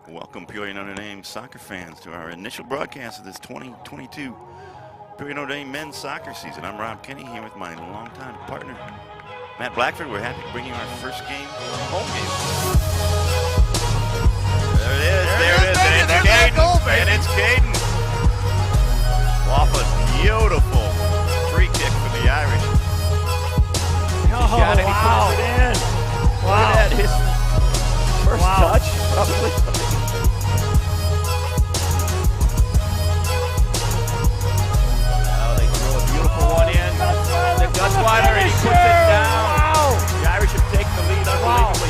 Welcome, Peoria Notre Dame soccer fans, to our initial broadcast of this 2022 Peoria Notre Dame men's soccer season. I'm Rob Kenny here with my longtime partner, Matt Blackford. We're happy to bring you our first game, home game. There it is, and it's Caden, and it's Caden. Off a beautiful free kick for the Irish. Oh, Got it, wow. He puts it in. Wow. Look at his first touch, probably. They throw a beautiful one in. The Gutsweiler, and he puts it down. Wow. The Irish have taken the lead unbelievably.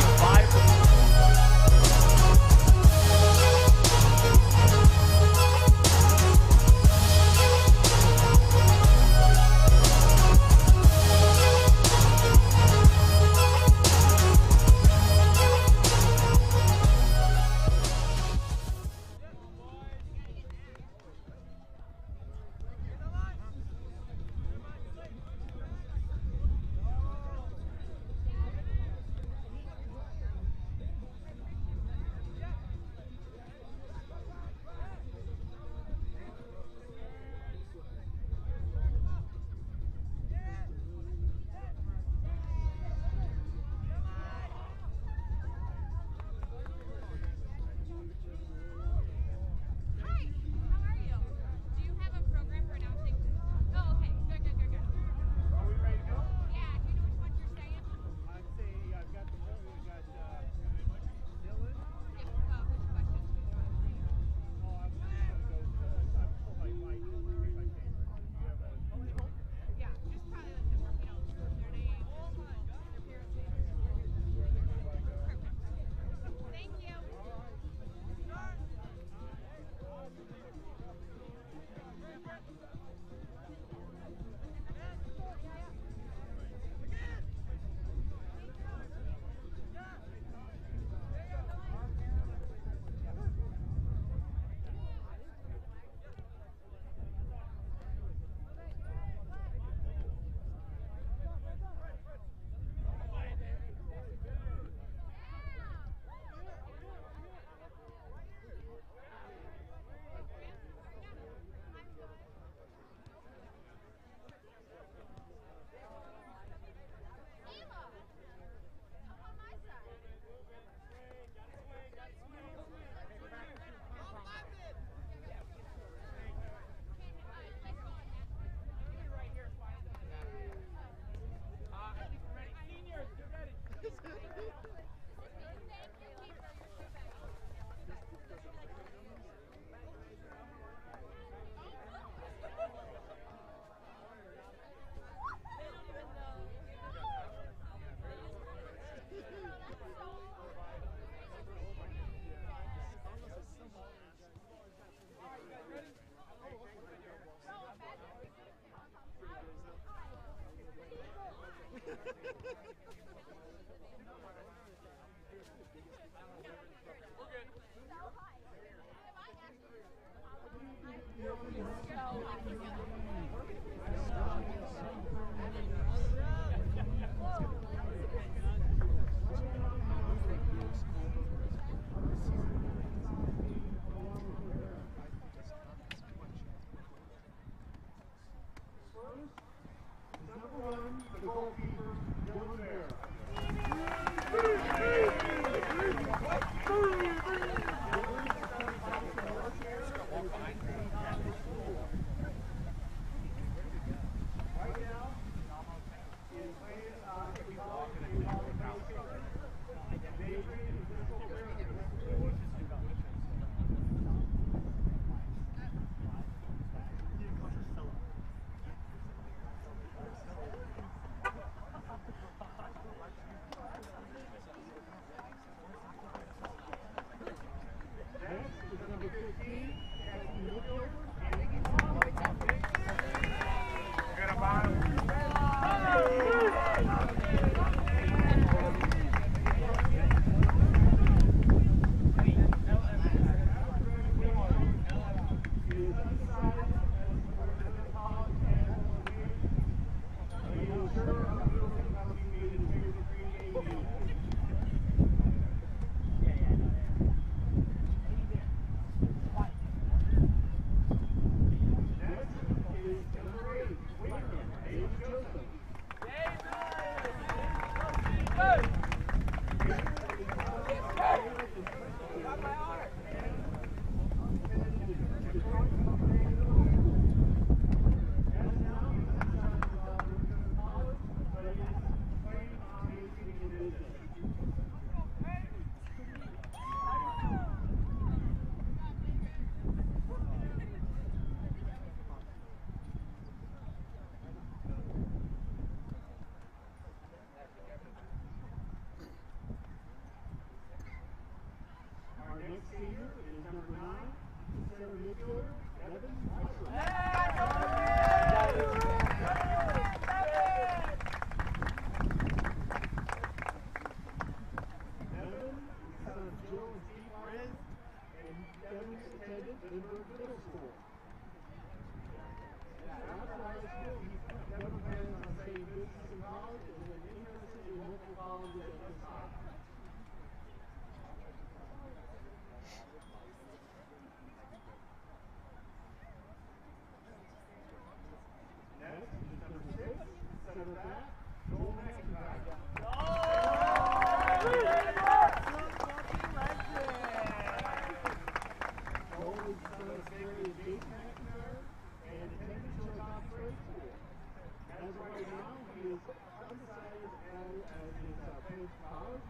now, he is undecided as his Page College,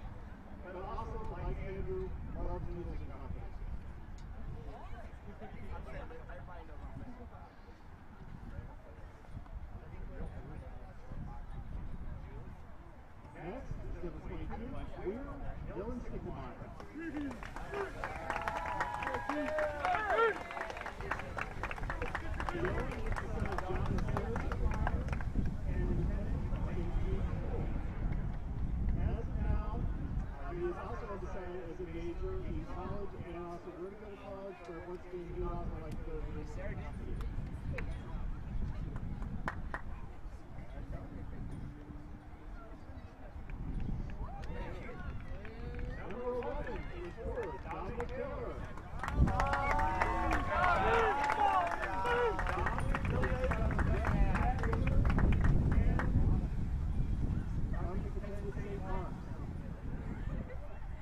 but also, like Andrew, loves music and confidence. Next is number 22, Will Dylan Stickelmeyer. He is also undecided as a major in college and also where to go to college, but once again, he also likes to go to university. Number 11 is for Dominic Taylor. Dominic attended St. Mark's.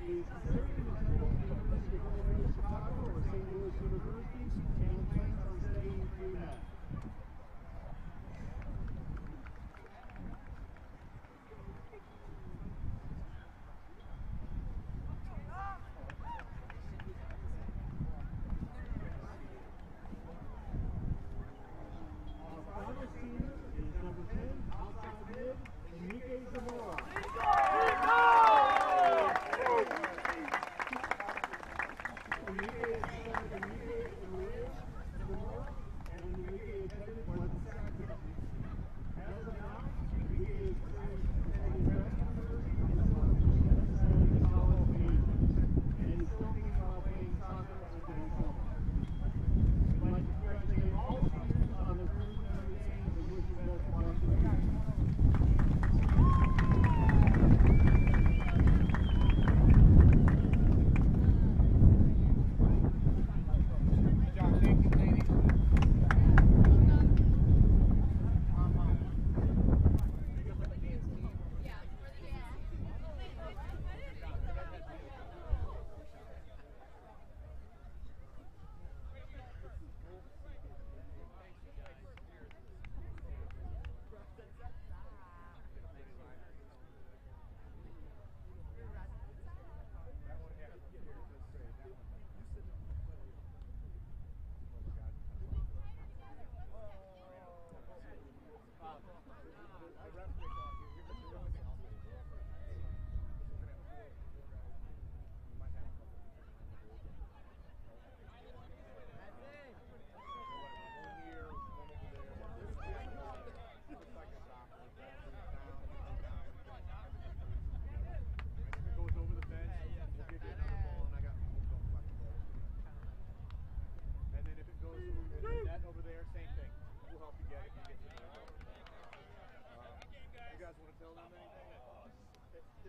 He is considered to attend the University of Illinois Chicago or St. Louis University and plans on studying pre-med. Our final senior is number 10, outside mid, Enrique Zamora.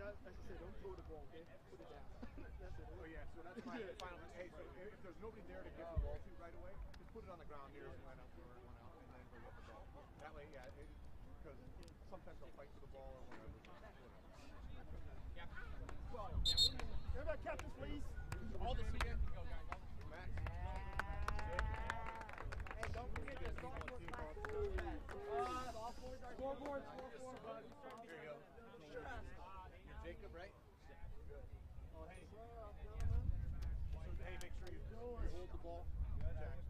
As I said, don't throw the ball, okay? Put it down. That's it. Oh, yeah, so that's my final. Hey, so if there's nobody there to give the ball to right away, just put it on the ground here and line up for one out, and then go get the ball. That way, yeah, because sometimes they'll fight for the ball or whatever. Yeah. Well, everybody catches, please. All the seniors can go, guys. Max. Hey, don't forget the sophomore class. Scoreboard, bud. Here you go. Jacob, right? Good. Oh, hey. So, hey, make sure you hold the ball. Jack.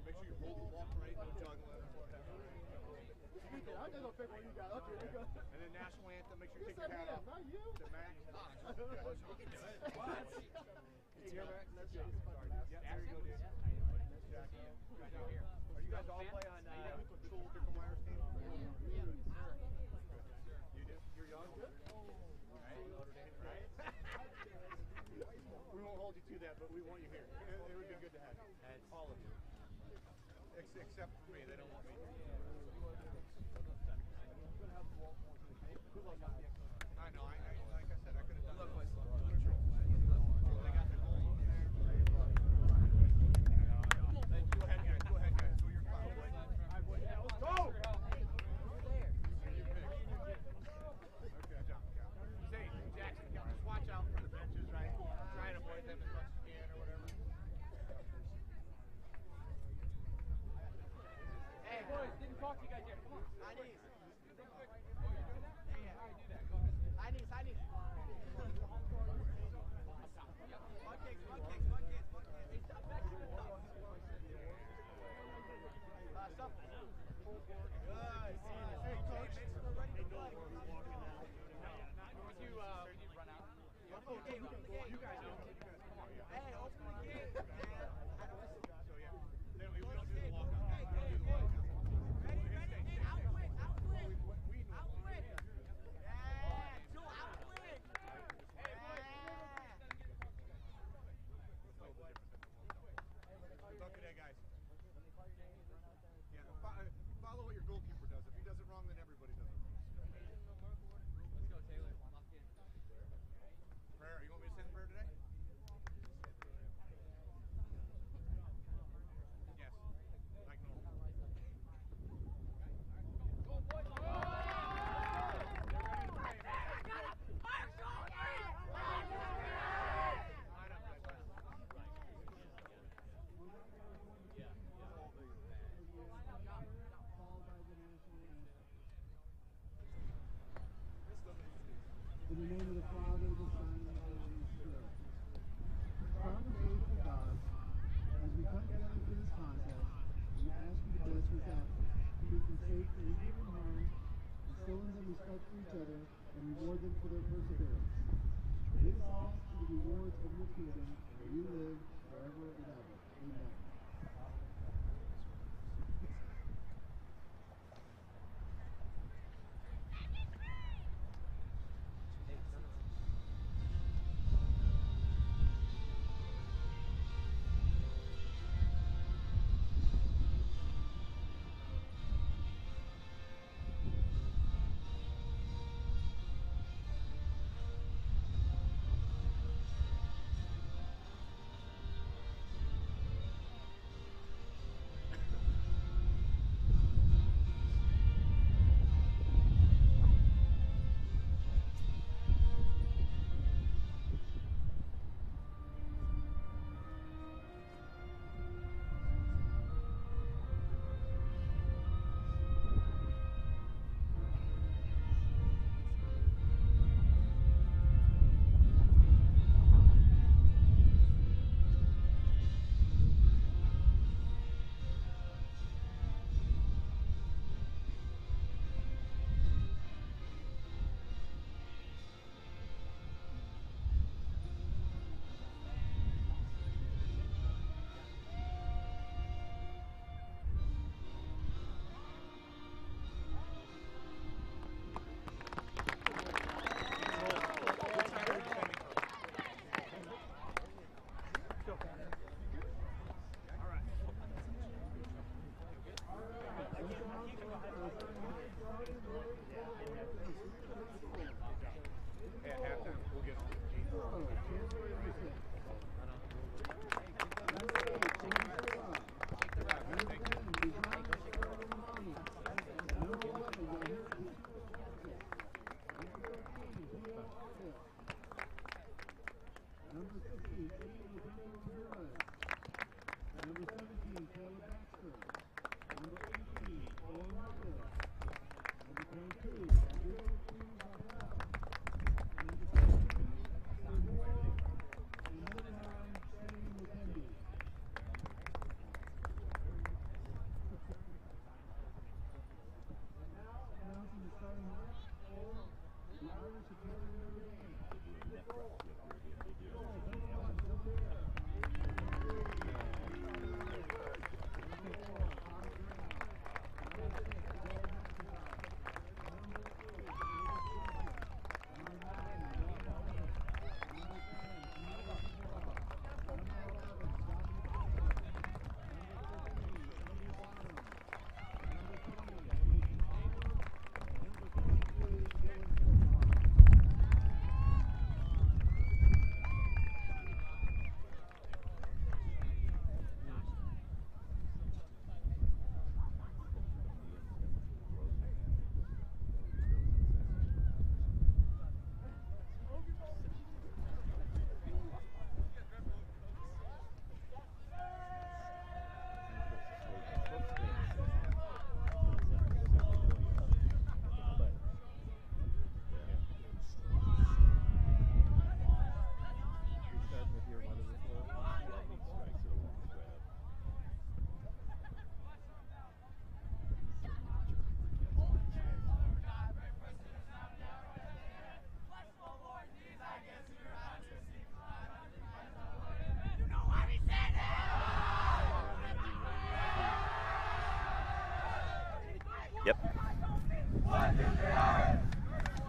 Make sure you hold the ball, right? No juggling or whatever. I'm just going to pick one you got. Okay, there you go. And then national anthem, make sure you take your hat off. Not you. To Max. You can do it. What? It's here, Max. That's Jacob. Yeah, there you go, dude. That's Jack. Are you guys all play on Stickelmeyer's team? Yeah. You do? You're young? Good. We won't hold you to that, but we want you here. It would be good to have you. And all of you. Except for me, they don't want me. I know, like I said, I could have done it. They got the goal over there. Go ahead, guys. So you're cloud, boy. Let's go! Okay, John. Say, Jackson, just watch out for the benches, right? Try and avoid them as much as you can or whatever. Hey, boys, didn't Follow what your goalkeeper does. If he does it wrong, then everybody does it wrong. Let's go, Taylor. Lock in. Prayer. You want me to say the prayer today? Yes. Like normal. Go, boys. In the name of the Father, the Son, and the Holy Spirit. Father, faithful God, as we come together for this contest, we ask you to bless this effort, keep them safe from evil and harm, instill in them respect for each other, and reward them for their perseverance. Lead us all to the rewards of your kingdom, where you live forever and ever. Amen.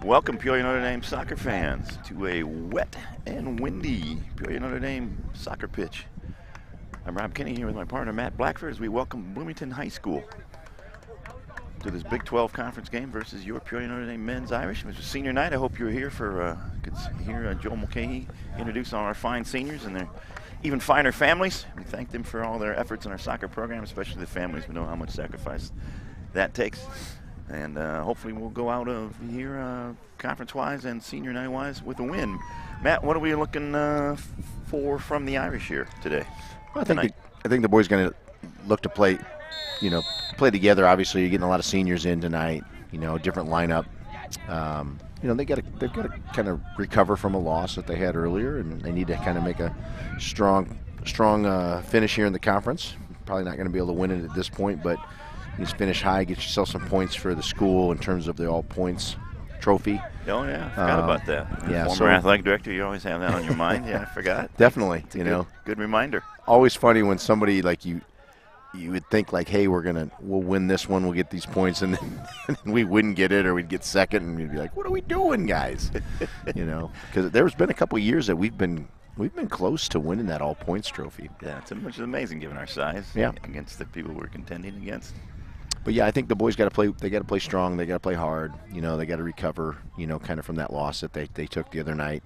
Welcome, Peoria Notre Dame soccer fans, to a wet and windy Peoria Notre Dame soccer pitch. I'm Rob Kinney here with my partner Matt Blackford as we welcome Bloomington High School to this Big 12 conference game versus your Peoria Notre Dame men's Irish. It was senior night. I hope you were here for could hear Joel Mulcahy introduce all our fine seniors and their even finer families. We thank them for all their efforts in our soccer program, especially the families. We know how much sacrifice that takes. And hopefully we'll go out of here conference-wise and senior night-wise with a win. Matt, what are we looking for from the Irish here today? Well, I think the boys going to look to play, play together. Obviously, you're getting a lot of seniors in tonight. Different lineup. They've got to kind of recover from a loss that they had earlier, and they need to kind of make a strong finish here in the conference. Probably not going to be able to win it at this point, but you just finish high, get yourself some points for the school in terms of the all-points trophy. Oh, yeah, I forgot about that. Yeah, Former athletic director, you always have that on your mind. Yeah, I forgot. Definitely, Good reminder. Always funny when somebody like you would think like, hey, we'll win this one, we'll get these points, and then we wouldn't get it, or we'd get second, and we'd be like, what are we doing, guys? Because there's been a couple of years that we've been close to winning that all-points trophy. Yeah, which is amazing given our size. Yeah. Against the people we're contending against. But yeah, I think the boys got to play. They got to play strong. They got to play hard. They got to recover. Kind of from that loss that they took the other night.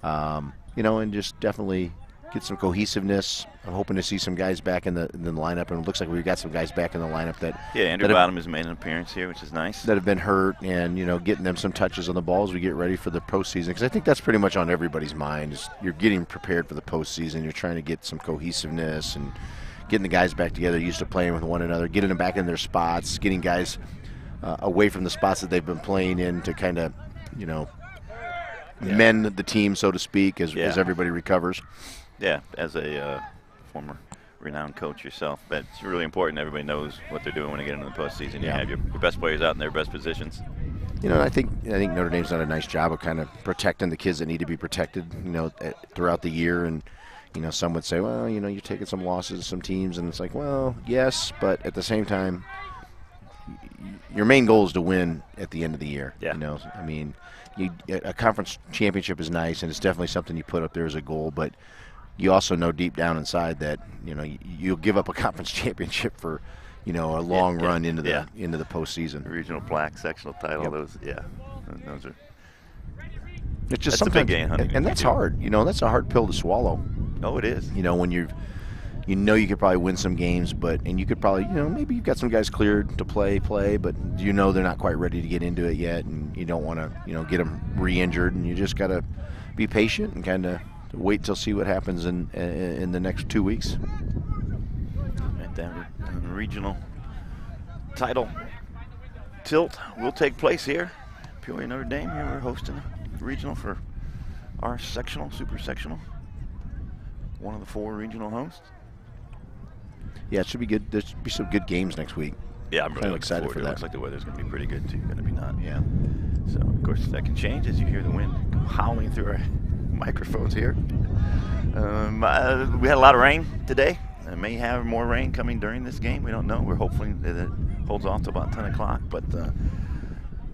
And just definitely get some cohesiveness. I'm hoping to see some guys back in the lineup, and it looks like we've got some guys back in the lineup that. Yeah, Andrew Bottom has made an appearance here, which is nice. That have been hurt, and getting them some touches on the ball as we get ready for the postseason. Because I think that's pretty much on everybody's mind. Is you're getting prepared for the postseason. You're trying to get some cohesiveness and getting the guys back together, used to playing with one another, getting them back in their spots, getting guys away from the spots that they've been playing in to kind of, mend the team, so to speak, as everybody recovers. Yeah, as a former renowned coach yourself, but it's really important everybody knows what they're doing when they get into the postseason. You have your best players out in their best positions. I think Notre Dame's done a nice job of kind of protecting the kids that need to be protected, throughout the year. And some would say, well, you're taking some losses to some teams, and it's like, well, yes, but at the same time, your main goal is to win at the end of the year. Yeah. A conference championship is nice, and it's definitely something you put up there as a goal, but you also know deep down inside that, you'll give up a conference championship for, a long run into the postseason. Regional plaque, sectional title, Yep. those are. It's just That's a big game, honey. and that's hard. That's a hard pill to swallow. Oh, it is. When you could probably win some games, and you could probably, maybe you've got some guys cleared to play, but they're not quite ready to get into it yet, and you don't want to, get them re-injured, and you just got to be patient and kind of wait till see what happens in the next 2 weeks. And that regional title tilt will take place here. Peoria Notre Dame here. We're hosting the regional for our sectional, super sectional. One of the 4 regional hosts. Yeah, it should be good. There should be some good games next week. Yeah, I'm really excited for it. that. Looks like the weather's going to be pretty good too. Going to be not. Yeah. So of course that can change as you hear the wind howling through our microphones here. We had a lot of rain today. May have more rain coming during this game. We don't know. We're hoping that it holds off to about 10 o'clock. But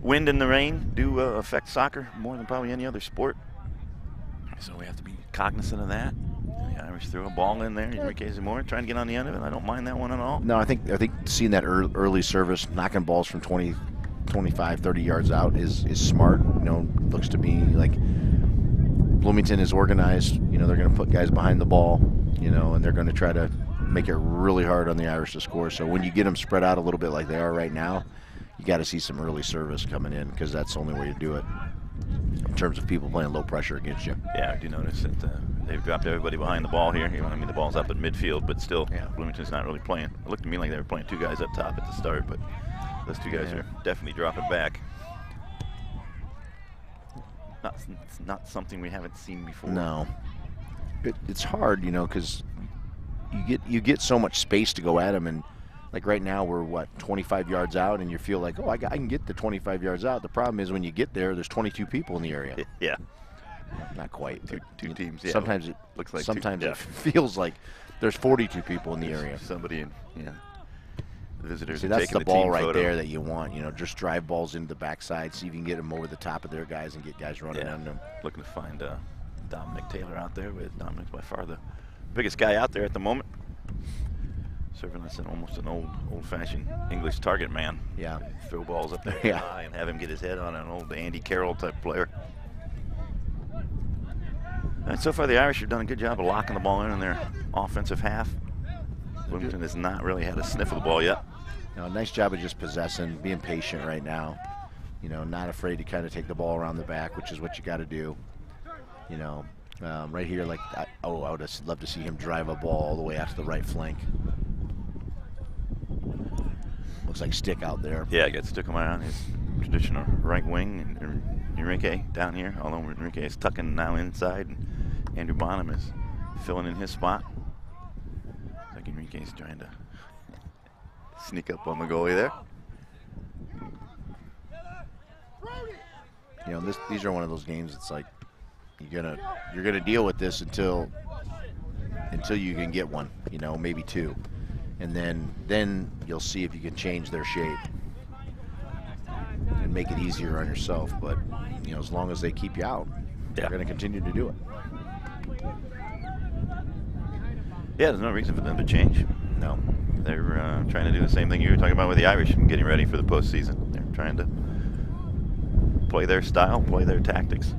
wind and the rain do affect soccer more than probably any other sport. So we have to be cognizant of that. The Irish threw a ball in there. Enrique Zamora trying to get on the end of it. I don't mind that one at all. No, I think seeing that early service, knocking balls from 20, 25, 30 yards out is smart. Looks to me like Bloomington is organized. They're going to put guys behind the ball, and they're going to try to make it really hard on the Irish to score. So when you get them spread out a little bit like they are right now, you got to see some early service coming in, because that's the only way to do it in terms of people playing low pressure against you. Yeah, I do notice that they've dropped everybody behind the ball here. The ball's up at midfield, but still, Bloomington's not really playing. It looked to me like they were playing 2 guys up top at the start, but those 2 guys are definitely dropping back. It's not something we haven't seen before. No, it's hard, because you get so much space to go at them, and like right now we're 25 yards out, and you feel like, I can get the 25 yards out. The problem is when you get there's 22 people in the area. Yeah. Not quite. Two teams. Yeah. Sometimes it looks like it feels like there's 42 people in the area. Somebody in visitors See, are that's taking the the ball team right photo. there that you want. You know, just drive balls into the backside, see if you can get them over the top of their guys and get guys running Yeah. on them. Looking to find Dominic Taylor out there. With Dominic's by far the biggest guy out there at the moment. Serving us almost an old-fashioned English target man. Yeah. Throw balls up there Yeah. high and have him get his head on an old Andy Carroll type player. And so far, the Irish have done a good job of locking the ball in their offensive half. Bloomington has not really had a sniff of the ball yet. You know, nice job of just possessing, being patient right now. You know, not afraid to kind of take the ball around the back, which is what you got to do. You know, right here, like, I would have loved to see him drive a ball all the way out to the right flank. Looks like stick out there. Yeah, gets stuck him on his traditional right wing. And Enrique down here, although Enrique is tucking now inside, and Andrew Bonham is filling in his spot. Looks like Enrique's trying to sneak up on the goalie there. You know, these are one of those games. It's like you're gonna deal with this until you can get one. You know, maybe two, and then you'll see if you can change their shape and make it easier on yourself. But you know, as long as they keep you out, they're gonna continue to do it. Yeah, there's no reason for them to change. No. They're trying to do the same thing you were talking about with the Irish and getting ready for the postseason. They're trying to play their style, play their tactics.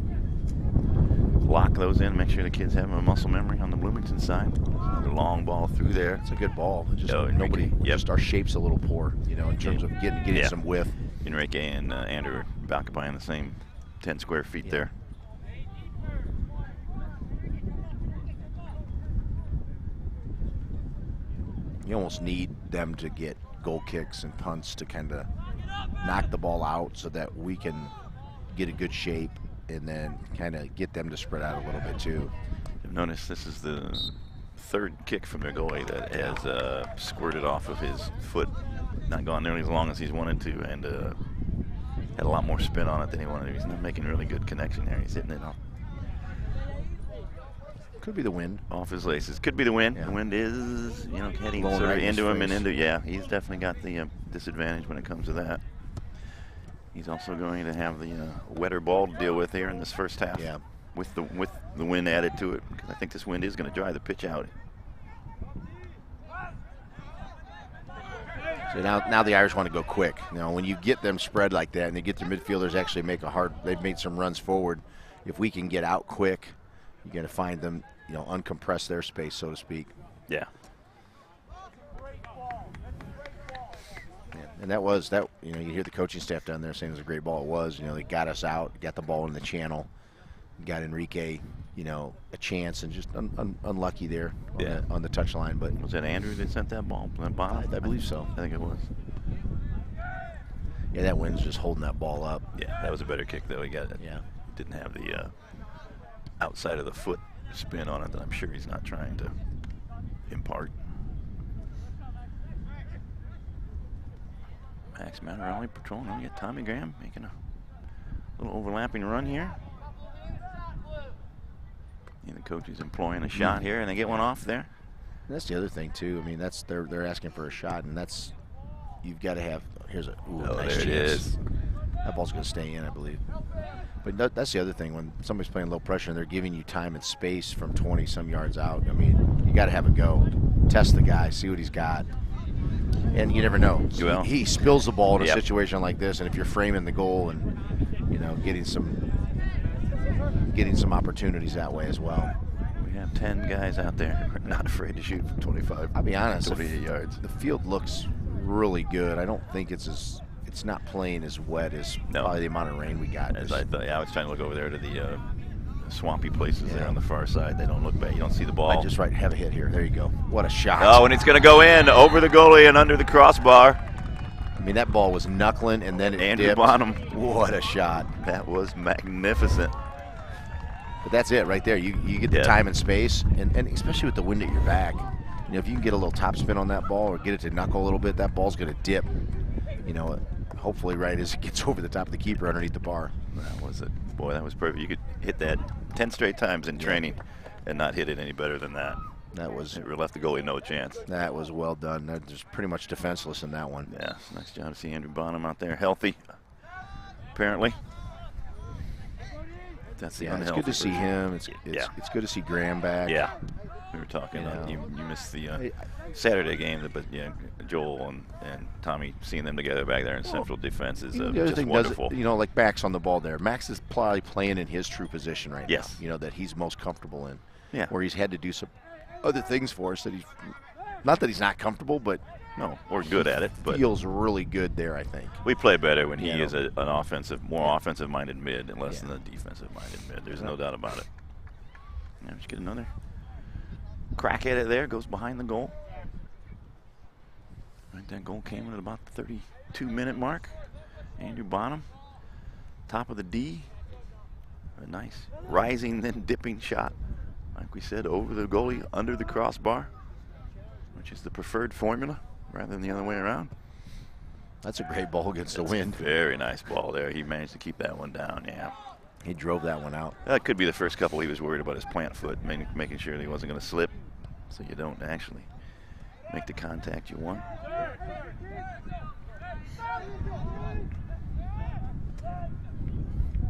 Lock those in, make sure the kids have a muscle memory on the Bloomington side. Another long ball through there. It's a good ball. It just Enrique, just our shape's a little poor, you know, in terms of getting some width. Enrique and Andrew are occupying the same 10 square feet there. You almost need them to get goal kicks and punts to kind of knock the ball out so that we can get a good shape and then kind of get them to spread out a little bit too. You've noticed this is the third kick from their goalie that has squirted off of his foot. Not gone nearly as long as he's wanted to, and had a lot more spin on it than he wanted to. He's not making a really good connection there. He's hitting it off. Could be the wind. Off his laces. Could be the wind. Yeah. The wind is, you know, heading Blowing sort of right in his into him and face. into, yeah, he's definitely got the disadvantage when it comes to that. He's also going to have the wetter ball to deal with here in this first half. Yeah. With the wind added to it, because I think this wind is going to dry the pitch out. So now the Irish want to go quick. You know, when you get them spread like that and they get their midfielders actually they've made some runs forward. If we can get out quick, you're going to find them, you know, uncompress their space, so to speak. Yeah. And you know, you hear the coaching staff down there saying it was a great ball. It was, you know, they got us out, got the ball in the channel, got Enrique, you know, a chance, and just unlucky there on the touchline. But Was that Andrew that sent that ball? That bottom? I believe so. I think it was. Yeah, that wind's just holding that ball up. Yeah, that was a better kick, though. He got it. Yeah. Didn't have the outside of the foot spin on it that I'm sure he's not trying to impart. Max Matterelli patrolling. We got Tommy Graham making a little overlapping run here. And the coach is employing a shot here, and they get one off there. And that's the other thing too. I mean, they're asking for a shot, and you've got to have. Here's a nice there chance. it is. That ball's going to stay in, I believe. But that's the other thing. When somebody's playing low pressure and they're giving you time and space from 20-some yards out, I mean, you got to have a go. Test the guy, see what he's got. And you never know. Well, he spills the ball in a situation like this, and if you're framing the goal and, you know, getting some opportunities that way as well. We have 10 guys out there who are not afraid to shoot from 25. I'll be honest, 28 yards. The field looks really good. I don't think it's not playing as wet as probably the amount of rain we got. As I thought, I was trying to look over there to the swampy places there on the far side. They don't look bad. You don't see the ball. Just have a hit here. There you go. What a shot. Oh, and it's going to go in over the goalie and under the crossbar. I mean, that ball was knuckling, and then it Andrew dipped. Bonham. What a shot. That was magnificent. But that's it right there. You get the time and space, and especially with the wind at your back. You know, if you can get a little top spin on that ball or get it to knuckle a little bit, that ball's going to dip. You know, hopefully right as it gets over the top of the keeper underneath the bar. That was it. Boy, that was perfect. You could hit that 10 straight times in training and not hit it any better than that. That was It left the goalie no chance. well done. That was pretty much defenseless in that one. Yeah, nice job to see Andrew Bonham out there healthy, apparently. That's the Yeah, it's unhealthy good to see version. him. Yeah. It's good to see Graham back. Yeah. We were talking, You know. you missed the Saturday game, but yeah, Joel and Tommy, seeing them together back there in central defense is The other just thing wonderful. like Max on the ball there. Max is probably playing in his true position right Yes. now. That he's most comfortable in. Yeah. Where he's had to do some other things for us that he's not that he's not comfortable, but No, we're good at it, but feels really good there. I think. we play better when he Yeah. is more offensive-minded mid and less than a defensive-minded mid. There's no doubt about it. Yeah, let's get another crack at it there. Goes behind the goal. Right, that goal came in at about the 32-minute mark. Andrew Bonham, top of the D. A nice rising then dipping shot. Like we said, over the goalie, under the crossbar, which is the preferred formula rather than the other way around. That's a great ball against the That's wind. a very nice ball there. He managed to keep that one down, yeah. He drove that one out. That could be the first couple he was worried about his plant foot, making sure that he wasn't going to slip so you don't actually make the contact you want.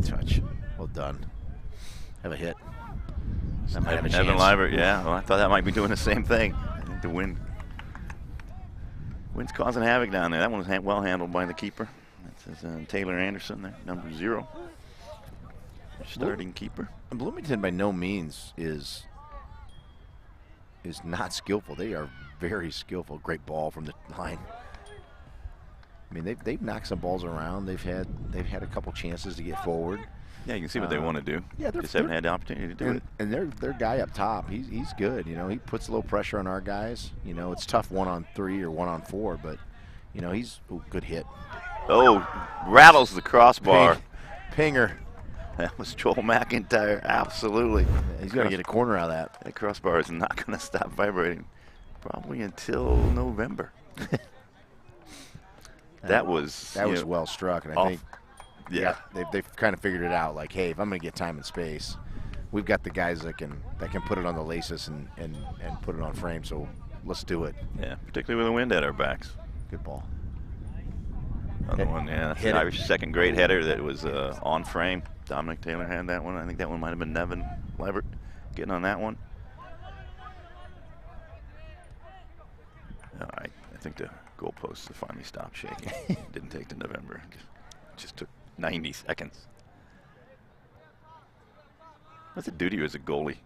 Touch. Well done. Have a hit. That might have a Evan chance. Liebert, yeah. Well, I thought that might be doing the same thing. I think the wind's causing havoc down there. That one was well handled by the keeper. That says Taylor Anderson there, number 0. Starting keeper. Bloomington by no means is not skillful. They are very skillful. Great ball from the line. I mean, they've knocked some balls around. They've had a couple chances to get forward. Yeah, you can see what they want to do. Yeah, just haven't had the opportunity to do it. And their guy up top, he's good. He puts a little pressure on our guys. It's tough 1-on-3 or 1-on-4, but he's good hit. Oh, rattles the crossbar. Pinger. That was Joel McIntyre, absolutely. He's going to get a corner out of that. That crossbar is not going to stop vibrating probably until November. That was well struck, and I think yeah, they've kind of figured it out. Like, hey, if I'm going to get time and space, we've got the guys that can put it on the laces and put it on frame. So let's do it. Yeah, particularly with the wind at our backs. Good ball. Another one, yeah. That's an Irish second grade header that was on frame. Dominic Taylor had that one. I think that one might have been Nevin Liebert getting on that one. All right, I think the goalposts have finally stopped shaking. Didn't take to November. Just took 90 seconds. That's a duty as a goalie.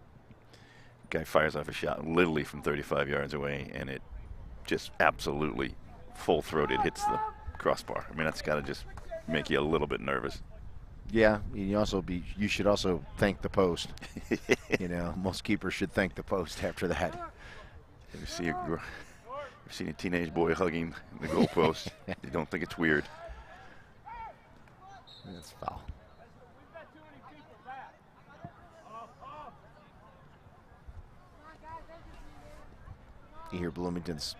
Guy fires off a shot literally from 35 yards away, and it just absolutely full-throated hits the crossbar. I mean, that's got to just make you a little bit nervous. Yeah, you should also thank the post. Most keepers should thank the post after that. Ever seen a teenage boy hugging the goalpost? You don't think it's weird. That's foul. You hear Bloomington's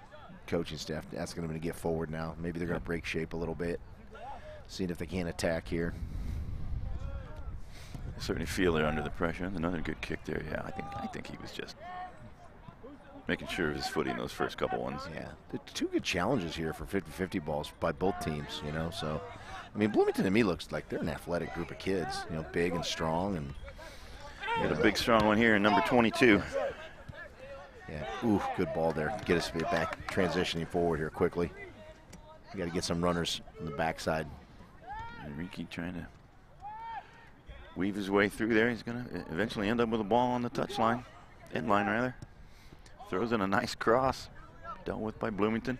coaching staff asking them to get forward now. Maybe they're going to break shape a little bit, seeing if they can't attack here. I certainly feel they're under the pressure. Another good kick there. Yeah, I think he was just making sure of his footing those first couple ones. Yeah, two good challenges here for 50-50 balls by both teams. So, I mean, Bloomington to me looks like they're an athletic group of kids. Big and strong, and got a big strong one here in number 22. Yeah, ooh, good ball there. Get us back transitioning forward here quickly. We got to get some runners on the backside. Ricky trying to weave his way through there. He's going to eventually end up with a ball on the touchline, end line rather. Throws in a nice cross, dealt with by Bloomington.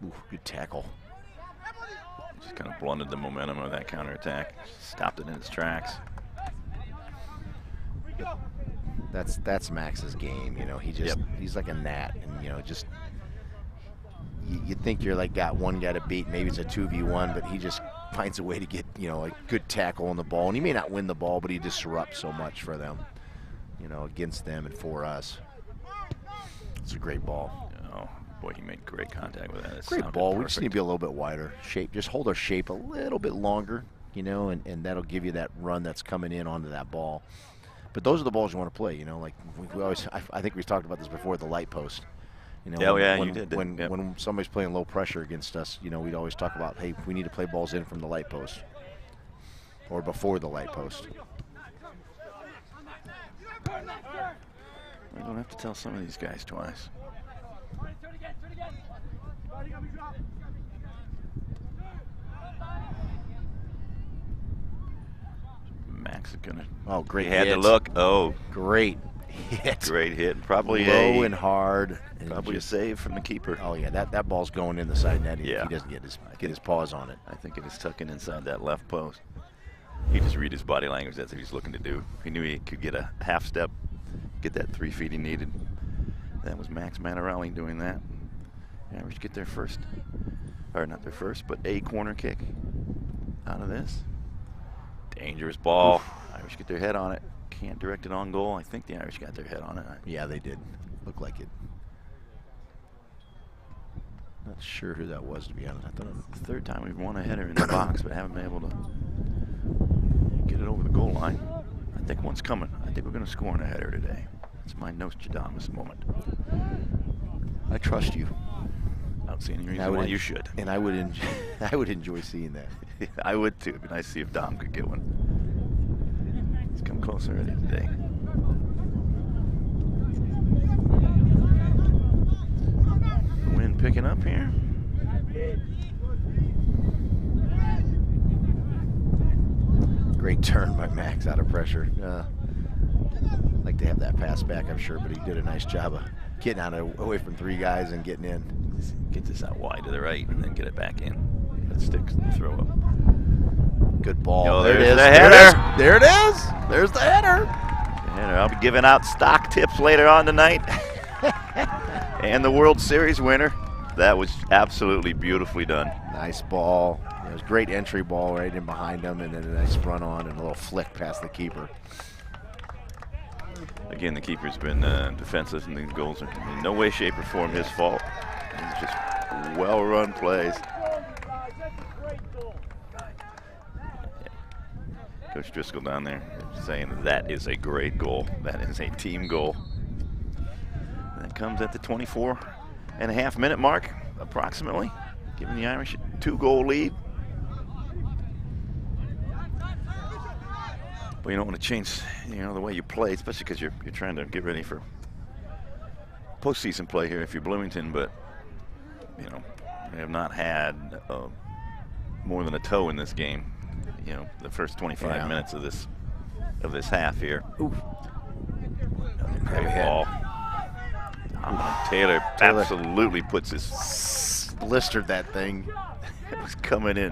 Ooh, good tackle. Just kind of blunted the momentum of that counterattack. Stopped it in its tracks. That's Max's game. He's like a gnat, and just you think you're like got one guy to beat. Maybe it's a 2v1, but he just finds a way to get a good tackle on the ball, and he may not win the ball, but he disrupts so much for them, against them and for us. It's a great ball. Oh boy, he made great contact with that. It Great sounded ball. We perfect. just need to be a little bit wider. Just hold our shape a little bit longer, and that'll give you that run that's coming in onto that ball. But those are the balls you want to play. You know, like we always. I think we've talked about this before. The light post. You know, Yeah, yeah, when, you did. When Yep. when somebody's playing low pressure against us, you know, we'd always talk about, hey, we need to play balls in from the light post or before the light post. I don't have to tell some of these guys twice. Max is gonna. Oh, great He had hit. to look. Oh, Great hit. great hit. Probably Low a and hard. And probably a just- save from the keeper. Oh yeah, that ball's going in the side net if Yeah. he doesn't get his paws on it. I think it is tucking inside that left post. He just read his body language. That's what he's looking to do. He knew he could get a half step, get that 3 feet he needed. That was Max Manarelli doing that. Irish get their first, or not their first, but a corner kick out of this. Dangerous ball. Irish get their head on it. Can't direct it on goal. I think the Irish got their head on it. Yeah, they did. Looked like it. Not sure who that was, to be honest. I thought The third time we've won a header in the box, but haven't been able to get it over the goal line. I think one's coming. I think we're going to score in a header today. It's my Nostradamus moment. I trust you. I don't see any And reason why you should. And I would enjoy, I would enjoy seeing that. I would too. It'd be nice to see if Dom could get one. He's come close already today. Wind picking up here. Great turn by Max out of pressure. Like to have that pass back, I'm sure, but he did a nice job of getting out of, away from 3 guys and getting in. Get this out wide to the right and then get it back in. That sticks and throw up. Good ball. Oh, there it there's is. the There it header. is. There it is. There's the header. And I'll be giving out stock tips later on tonight. And the World Series winner. That was absolutely beautifully done. Nice ball. It was a great entry ball right in behind him, and then a nice run on and a little flick past the keeper. Again, the keeper's been defensive, and these goals are in no way, shape, or form his fault. It's just well-run plays. Coach Driscoll down there saying that is a great goal. That is a team goal. That comes at the 24.5-minute mark, approximately, giving the Irish a 2-goal lead. But you don't want to change, the way you play, especially because you're trying to get ready for postseason play here if you're Bloomington. But they have not had more than a toe in this game. The first 25 minutes of this half here. Ooh. Great ball. Taylor absolutely puts his Blistered that thing. it was coming in.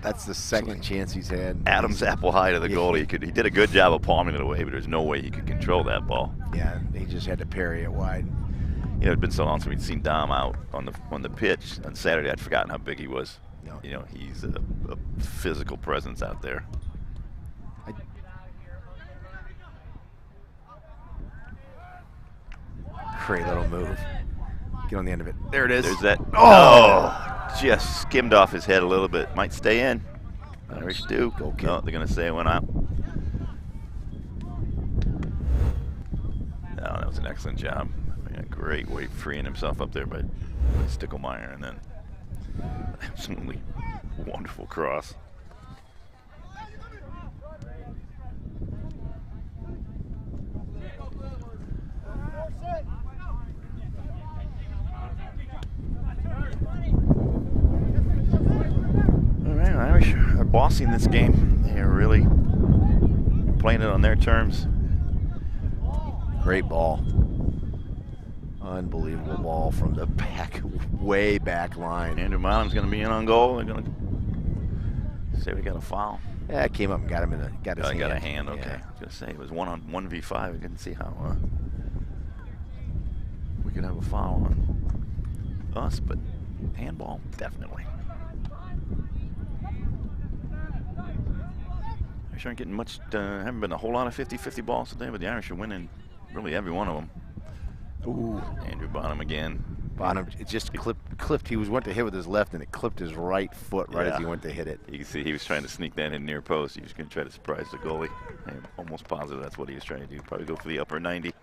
That's the second chance he's had. Adams apple high to the goalie. He did a good job of palming it away, but there's no way he could control that ball. Yeah, he just had to parry it wide. It'd been so long since we'd seen Dom out on the pitch on Saturday. I'd forgotten how big he was. No. He's a physical presence out there. Great little move. Get on the end of it. There it is. There's that. Oh, just skimmed off his head a little bit. Might stay in. Irish do. Go kid. No, they're going to say it went out. No, that was an excellent job. A great way freeing himself up there by Stickelmeyer, and then absolutely wonderful cross. All right, Irish are bossing this game. They're really playing it on their terms. Great ball. Unbelievable ball from the back, way back line. Andrew Milan's going to be in on goal. They're going to say we got a foul. Yeah, it came up and got him in the got his hand. Got a hand. Okay, Yeah. I was going to say it was 1v5. I couldn't see how we could have a foul on us, but handball definitely. Irish aren't getting much. Haven't been a whole lot of 50-50 balls today, but the Irish are winning really every one of them. Ooh. Andrew Bonham again. Bottom, it just clipped. He went to hit with his left, and it clipped his right foot right as he went to hit it. You can see he was trying to sneak that in near post. He was going to try to surprise the goalie. I'm almost positive that's what he was trying to do. Probably go for the upper 90.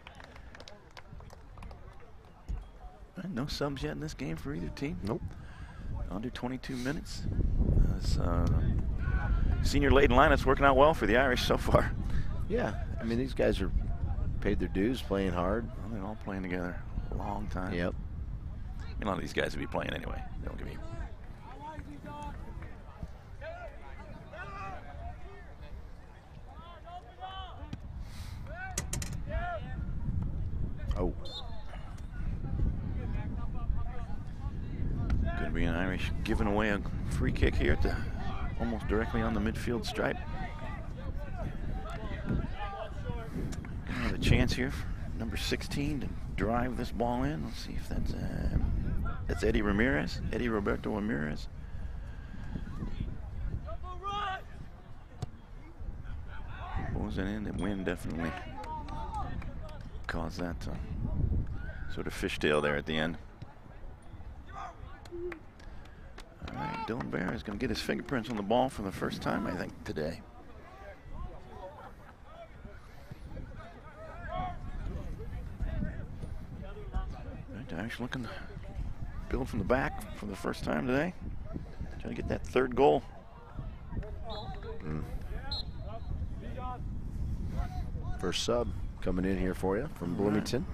No subs yet in this game for either team. Nope. Under 22 minutes. Senior laden lineup's working out well for the Irish so far. Yeah, I mean, these guys are paid their dues, playing hard. Well, they're all playing together a long time. Yep. A lot of these guys will be playing anyway. They don't give me. Oh. Going to be an Irish giving away a free kick here at the almost directly on the midfield stripe. Have a chance here for number 16 to drive this ball in. Let's see if that's Eddie Ramirez, Eddie Roberto Ramirez. Pulls it in. The wind definitely caused that sort of fishtail there at the end. All right, Dylan Bear is going to get his fingerprints on the ball for the first time, I think, today. Irish looking to build from the back for the first time today. Trying to get that third goal. First sub coming in here for you from Bloomington.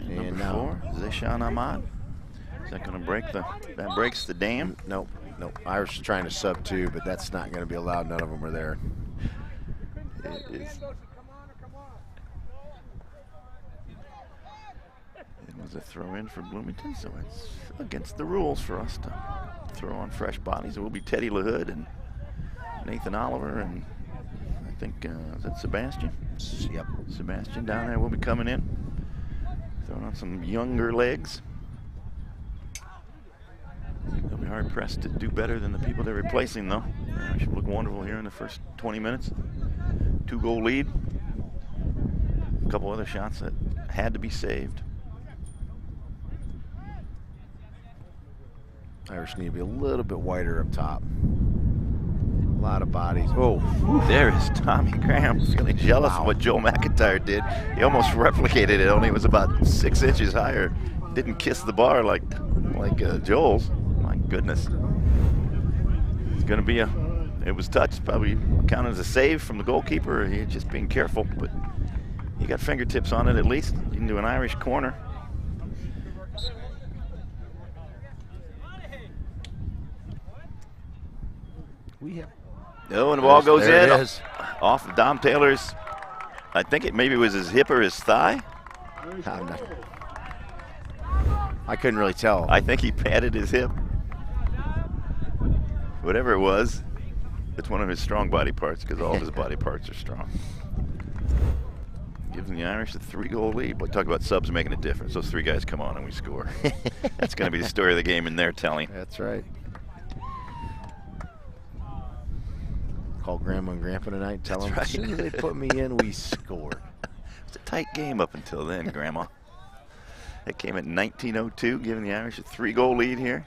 And And number 4, Zeshan Ahmad. Is that going to break that breaks the dam? Nope. Irish is trying to sub too, but that's not going to be allowed. None of them are there. It is. It was a throw in for Bloomington, so it's against the rules for us to throw on fresh bodies. It will be Teddy LaHood and Nathan Oliver, and I think, is that Sebastian? Yep. Sebastian down there will be coming in. Throwing on some younger legs. They'll be hard pressed to do better than the people they're replacing, though. Should look wonderful here in the first 20 minutes. 2-goal lead. A couple other shots that had to be saved. Irish need to be a little bit wider up top. A lot of bodies. Oh, there is Tommy Graham feeling jealous of what Joe McIntyre did. He almost replicated it, only it was about 6 inches higher. Didn't kiss the bar like Joel's. My goodness. It's going to be it was touched, probably counted as a save from the goalkeeper. He just being careful, but he got fingertips on it at least into an Irish corner. Oh, and the ball goes in off of Dom Taylor's. I think it maybe was his hip or his thigh. I couldn't really tell. I think he patted his hip. Whatever it was, it's one of his strong body parts because all of his body parts are strong. Giving the Irish a 3-goal lead. But talk about subs making a difference. Those 3 guys come on and we score. That's going to be the story of the game in their telling. That's right. Call Grandma and Grandpa tonight and tell them as soon as they put me in, we score. It's a tight game up until then, Grandma. It came at 19:02, giving the Irish a 3-goal lead here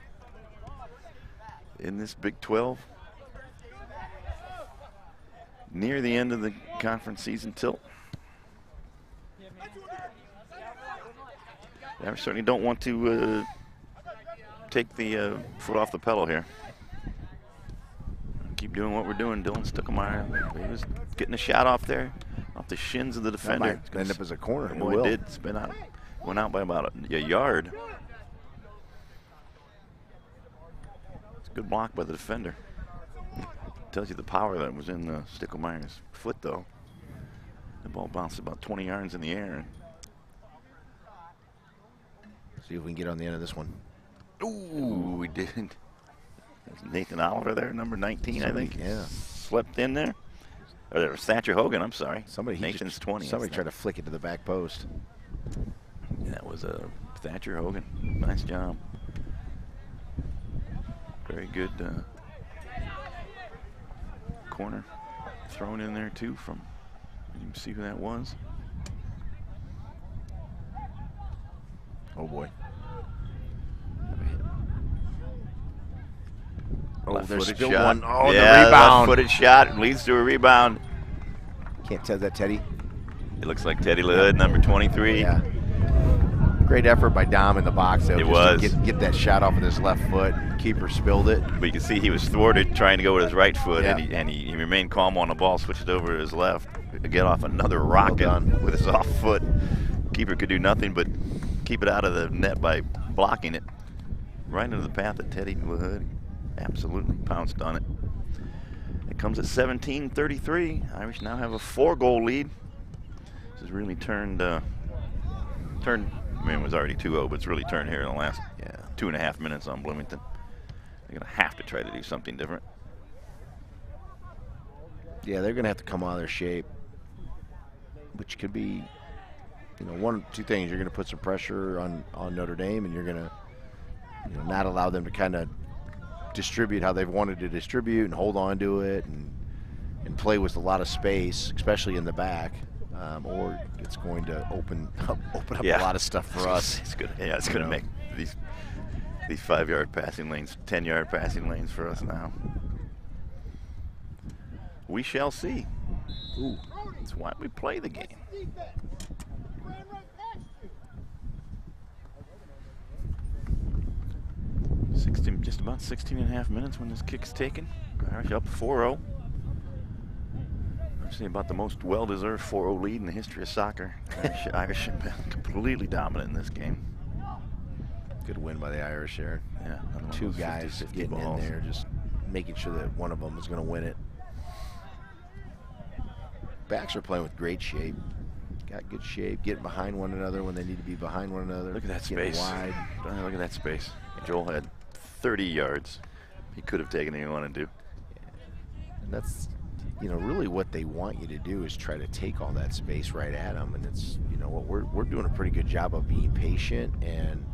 in this Big 12. Near the end of the conference season tilt. The Irish certainly don't want to take the foot off the pedal here. Keep doing what we're doing. Dylan Stuckelmeyer, he was getting a shot off there, off the shins of the defender. That might end up as a corner. Boy, it did spin out. Went out by about a yard. It's a good block by the defender. Tells you the power that was in Stuckelmeyer's foot, though. The ball bounced about 20 yards in the air. See if we can get on the end of this one. Ooh, we did. Nathan Oliver there, number 19, I think. Yeah. Slept in there. Or there was Thatcher Hogan, I'm sorry. Nathan's 20. Somebody tried to flick it to the back post. That was Thatcher Hogan. Nice job. Very good corner thrown in there, too, from, you can see who that was. Oh, boy. Oh, there's Left-footed still shot. one. Oh, yeah, the rebound. Left-footed shot leads to a rebound. Can't tell that, Teddy. It looks like Teddy LaHood, number 23. Yeah. Great effort by Dom in the box, though. It just was. To get that shot off with his left foot. Keeper spilled it. But you can see he was thwarted trying to go with his right foot, Yeah. and he remained calm on the ball, switched it over to his left to get off another rocket done. with his off foot. Keeper could do nothing but keep it out of the net by blocking it right into the path of Teddy LaHood. Absolutely pounced on it. It comes at 17-33. Irish now have a 4-goal lead. This has really turned. I mean, it was already 2-0, but it's really turned here in the last 2.5 minutes on Bloomington. They're going to have to try to do something different. Yeah, they're going to have to come out of their shape, which could be, you know, one or two things. You're going to put some pressure on Notre Dame, and you're going to, you know, not allow them to kind of distribute how they've wanted to distribute and hold on to it and play with a lot of space, especially in the back. Or it's going to open up a lot of stuff for us. It's good. Yeah, it's going to make these 5-yard passing lanes, 10-yard passing lanes for us now. We shall see. Ooh, that's why we play the game. Just about 16.5 minutes when this kick's taken. Irish up 4-0. Actually, about the most well-deserved 4-0 lead in the history of soccer. Irish have been completely dominant in this game. Good win by the Irish there. Yeah, two guys 50 getting balls in there, just making sure that one of them was going to win it. Backs are playing with great shape. Got good shape, getting behind one another when they need to be behind one another. Look at that Getting space. wide. Look at that space. Joel had 30 yards. He could have taken it he wanted to do. And that's, you know, really what they want you to do is try to take all that space right at them. And it's, you know, what we're doing a pretty good job of being patient and,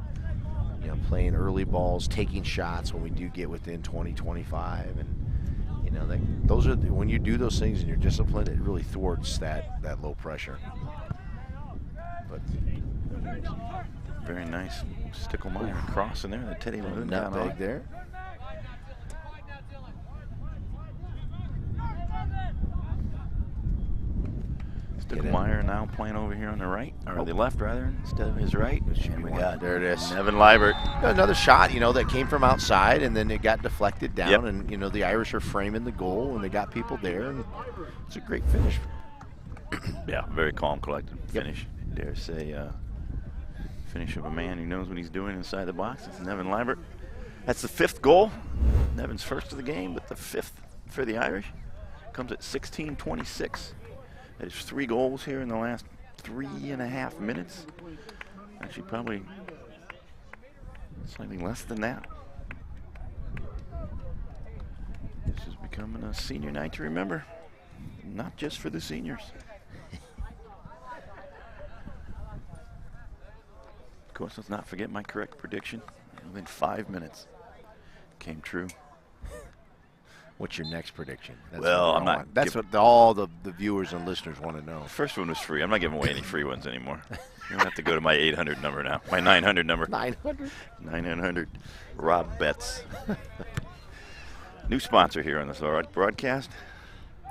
you know, playing early balls, taking shots when we do get within 20, 25. And, you know, those are when you do those things and you're disciplined, it really thwarts that low pressure. But very nice. Sticklemeyer cross in there. The Teddy LaHood got on. nutmeg there. Sticklemeyer now playing over here on the right, or the left rather, instead of his right. And we got there it is. Nevin Liebert. Another shot, you know, that came from outside and then it got deflected down. Yep. And, you know, the Irish are framing the goal and they got people there. And it's a great finish. Yeah, very calm, collected finish. Dare say finish of a man who knows what he's doing inside the box. It's Nevin Liebert. That's the 5th goal. Nevin's first of the game, but the 5th for the Irish. Comes at 16-26. That is 3 goals here in the last 3.5 minutes. Actually, probably slightly less than that. This is becoming a senior night to remember, not just for the seniors. Of course, let's not forget my correct prediction. Within 5 minutes, came true. What's your next prediction? That's Well, what I'm not want. That's what all the viewers and listeners want to know. The first one was free. I'm not giving away any free ones anymore. You don't have to go to my 800 number now. My 900 number. 900? 900. Rob Betts. New sponsor here on this broadcast.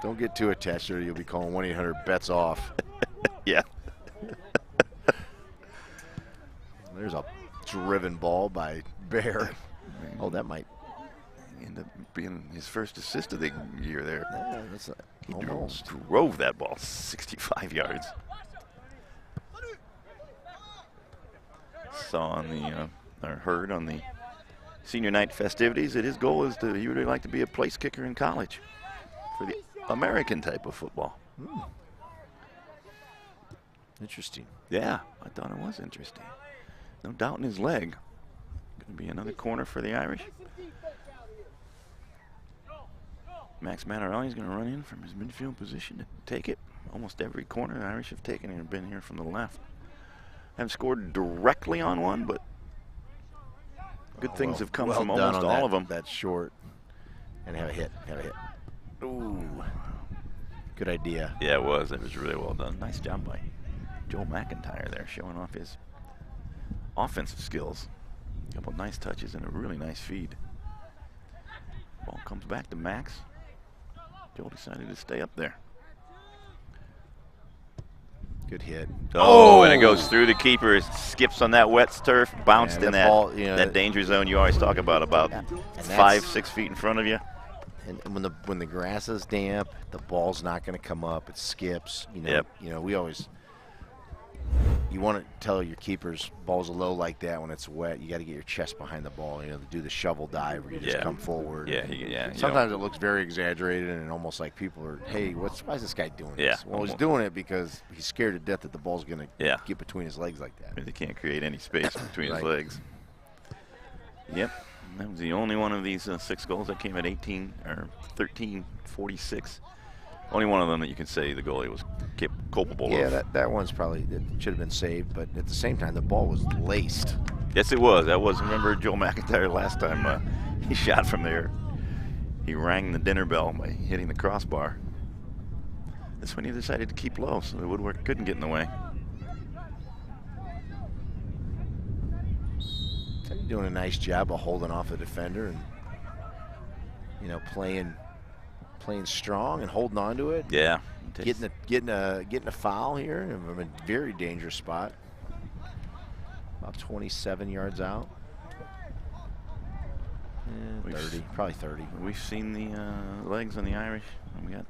Don't get too attached or you'll be calling 1-800-BETS off. Yeah. There's a driven ball by Bear. Oh, that might end up being his first assist of the year there. Yeah, that's He almost. drove that ball 65 yards. Saw on the, or heard on the senior night festivities that his goal is he would like to be a place kicker in college for the American type of football. Interesting. Yeah, I thought it was interesting. No doubt in his leg. Going to be another corner for the Irish. Max Manarelli is going to run in from his midfield position to take it. Almost every corner the Irish have taken have been here from the left. Haven't scored directly on one, but good things have come from almost all of them. That's short. And have a hit. Ooh. Good idea. Yeah, it was. It was really well done. Nice job by Joel McIntyre there, showing off his offensive skills. A couple nice touches and a really nice feed. Ball back to Max. Joel decided to stay up there. Good hit. Oh, and it goes through the keeper. It skips on that wet turf, bounced Yeah, in that ball, you know, that danger zone you always talk about And 5, 6 feet in front of you. And when the grass is damp, the ball's not going to come up. It skips. You know. Yep. You know, you want to tell your keepers balls are low like that when it's wet. You got to get your chest behind the ball. You know, to do the shovel dive where you just come forward. Yeah, yeah. Sometimes it looks very exaggerated and almost like people are, hey, why is this guy doing this? Well, he's doing it because he's scared to death that the ball's going to get between his legs like that. They can't create any space between his legs. Yep. That was the only one of these 6 goals that came at 13-46. Only one of them that you can say the goalie was culpable of. Yeah, that one's probably should have been saved, but at the same time, the ball was laced. Yes, it was. That was. Remember Joel McIntyre last time he shot from there. He rang the dinner bell by hitting the crossbar. This one he decided to keep low, so the woodwork couldn't get in the way. Teddy doing a nice job of holding off the defender and, you know, playing strong and holding on to it. Yeah. Getting a foul here from a very dangerous spot. About 27 yards out. 30, probably 30. We've seen the legs on the Irish. We got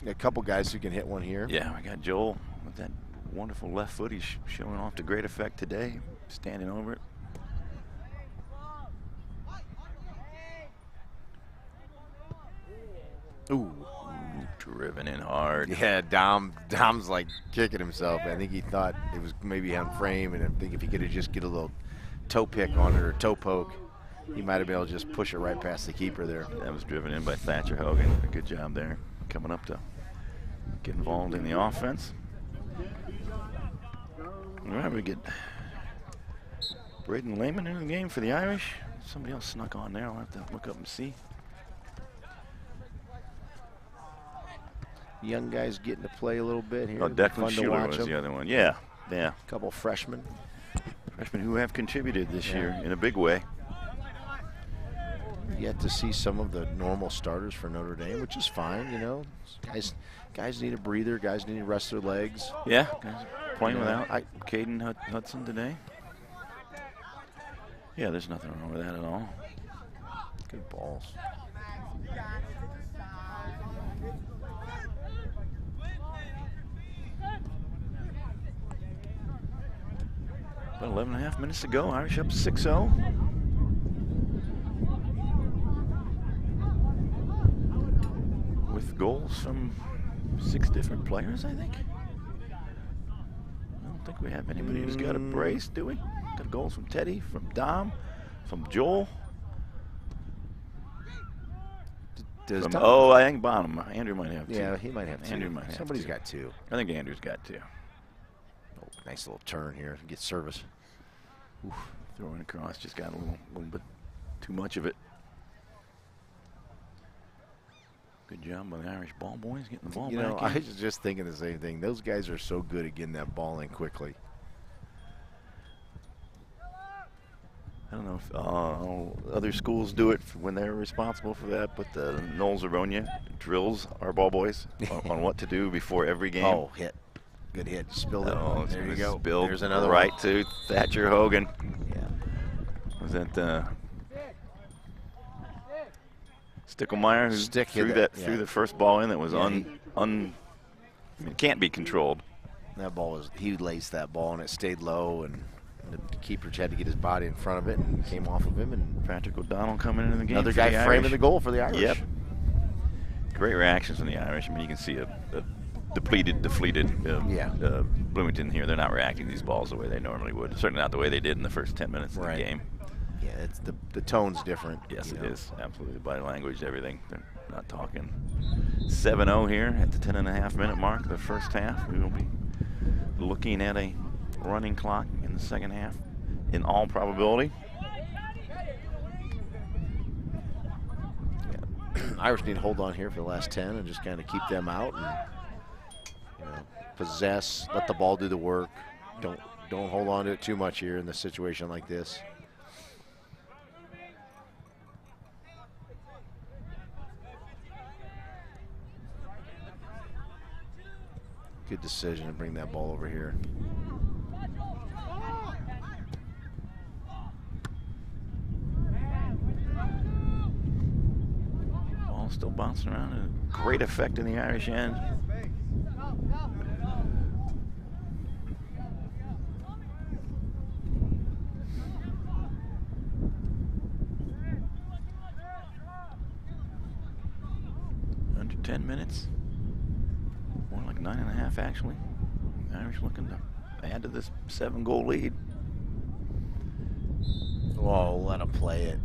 a couple guys who can hit one here. Yeah, we got Joel with that wonderful left foot. He's showing off to great effect today, standing over it. Ooh, driven in hard. Yeah, Dom's like kicking himself. I think he thought it was maybe on frame, and I think if he could have just get a little toe pick on it or toe poke, he might have been able to just push it right past the keeper there. That was driven in by Thatcher Hogan. A good job there, coming up to get involved in the offense. All right, we get Braden Lehman into the game for the Irish. Somebody else snuck on there. I'll have to look up and see. Young guys getting to play a little bit here. Oh, Declan Fun to Schuler watch was them. the other one. Yeah, yeah. A couple freshmen. Freshmen who have contributed this year in a big way. Yet to see some of the normal starters for Notre Dame, which is fine, you know. Guys need a breather. Guys need to rest their legs. Yeah, guys playing without Caden Hudson today. Yeah, there's nothing wrong with that at all. Good balls. About 11 and a half minutes to go. Irish up 6-0. With goals from 6 different players, I think. I don't think we have anybody who's got a brace, do we? Got goals from Teddy, from Dom, from Joel. I think Bonham. Andrew might have 2. Yeah, he might have 2. Andrew might have Somebody's 2. got 2. I think Andrew's got 2. Oh, nice little turn here. Get service. Oof, throwing across just got a little bit too much of it. Good job by the Irish ball boys getting the ball You back know, in. I was just thinking the same thing. Those guys are so good at getting that ball in quickly. I don't know if other schools do it when they're responsible for that, but the Knowles Aronia drills our ball boys on what to do before every game. Oh, hit. Good hit. Spilled it. Oh, There you go. Spilled There's another right one. to Thatcher Hogan. Yeah. Was that Stickelmeyer who Stick threw hit that it, threw yeah. the first ball in that was Yeah, I mean, it can't be controlled. That ball was, he laced that ball and it stayed low, and the keeper had to get his body in front of it and came off of him. And Patrick O'Donnell coming into the game. another for guy the framing Irish. the goal for the Irish. Yep. Great reactions from the Irish. I mean, you can see a deflated Bloomington here. They're not reacting to these balls the way they normally would. Certainly not the way they did in the first 10 minutes of the game. Yeah, it's the tone's different. Yes, it is. Absolutely. Body language, everything. They're not talking. 7-0 here at the 10.5-minute mark of the first half. We will be looking at a running clock in the second half in all probability. Irish need to hold on here for the last 10 and just kind of keep them out and, you know, possess, let the ball do the work. Don't hold on to it too much here in a situation like this. Good decision to bring that ball over here. Ball still bouncing around. A great effect in the Irish end. Under 10 minutes. More like 9.5 actually. The Irish looking to add to this 7-goal lead. Oh, let him play it.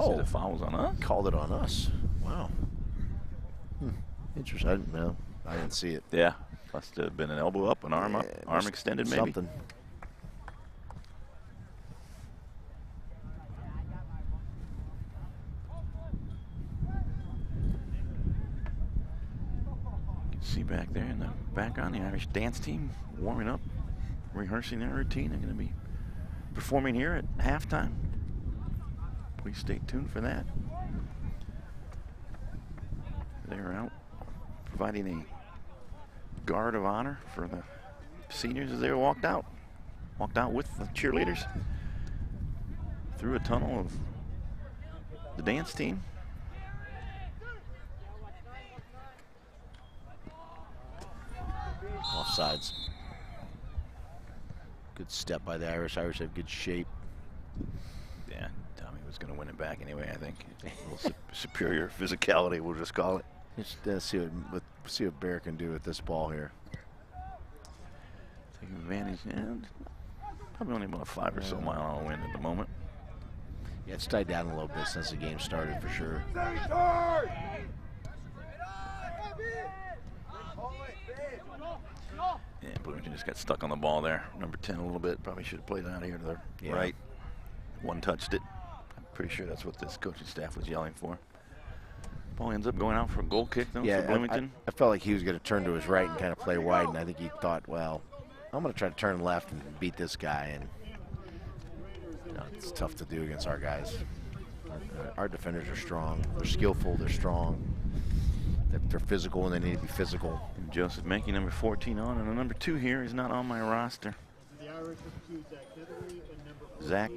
See the foul's on us? Called it on us. Wow. Interesting. No, I didn't see it. Yeah. Must have been an elbow up, an arm up, arm extended maybe. Something. You can see back there in the background the Irish dance team warming up, rehearsing their routine. They're going to be performing here at halftime. Please stay tuned for that. They're out providing a guard of honor for the seniors as they walked out. Walked out with the cheerleaders through a tunnel of the dance team. Offsides. Good step by the Irish. Irish have good shape. Yeah, Tommy was going to win it back anyway, I think. A little superior physicality, we'll just call it. Just see what Bear can do with this ball here. Taking advantage, and probably only about a 5 or so mile an hour wind at the moment. Yeah, it's died down a little bit since the game started for sure. Yeah, Bloomington just got stuck on the ball there. Number 10 a little bit. Probably should have played out here to the right. One touched it. I'm pretty sure that's what this coaching staff was yelling for. Ball ends up going out for a goal kick, though, for Bloomington. I felt like he was going to turn to his right and kind of play wide, and I think he thought, well, I'm going to try to turn left and beat this guy. And you know, it's tough to do against our guys. Our defenders are strong. They're skillful. They're strong. They're physical, and they need to be physical. And Joseph Menke, number 14 on, and the number 2 here is not on my roster. Zach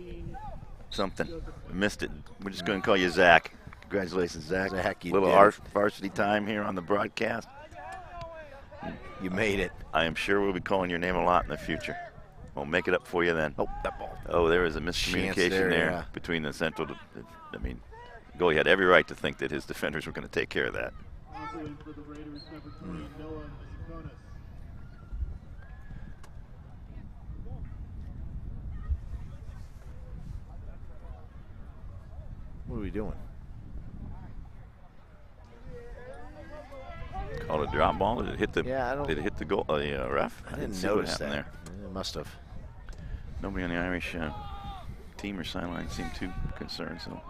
something. I missed it. We're just going to call you Zach. Congratulations, Zach. Zach, you little did it. varsity time here on the broadcast. You made it. I am sure we'll be calling your name a lot in the future. We'll make it up for you then. Oh, that ball. Oh, there was a miscommunication there between the central. I mean, goalie had every right to think that his defenders were going to take care of that. What are we doing? Called a drop ball. Did it hit the? Yeah, I don't. Did it hit the goal? Ref? I didn't see what notice happened that. there. It must have. Nobody on the Irish team or sideline seemed too concerned. So.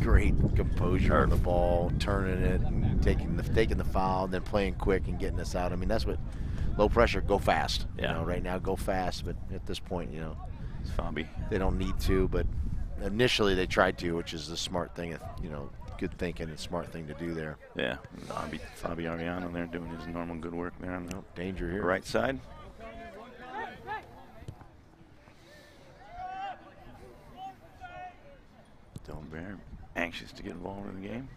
Great composure on the ball, turning it, and taking the foul, and then playing quick and getting us out. I mean, that's what low pressure. Go fast. Yeah. You know, right now, go fast. But at this point, you know, It's Fabi. They don't need to, but initially they tried to, which is the smart thing. You know, good thinking and smart thing to do there. Yeah, Fabi Ariano there doing his normal good work there on the danger here. Right side. Dylan Bear anxious to get involved in the game.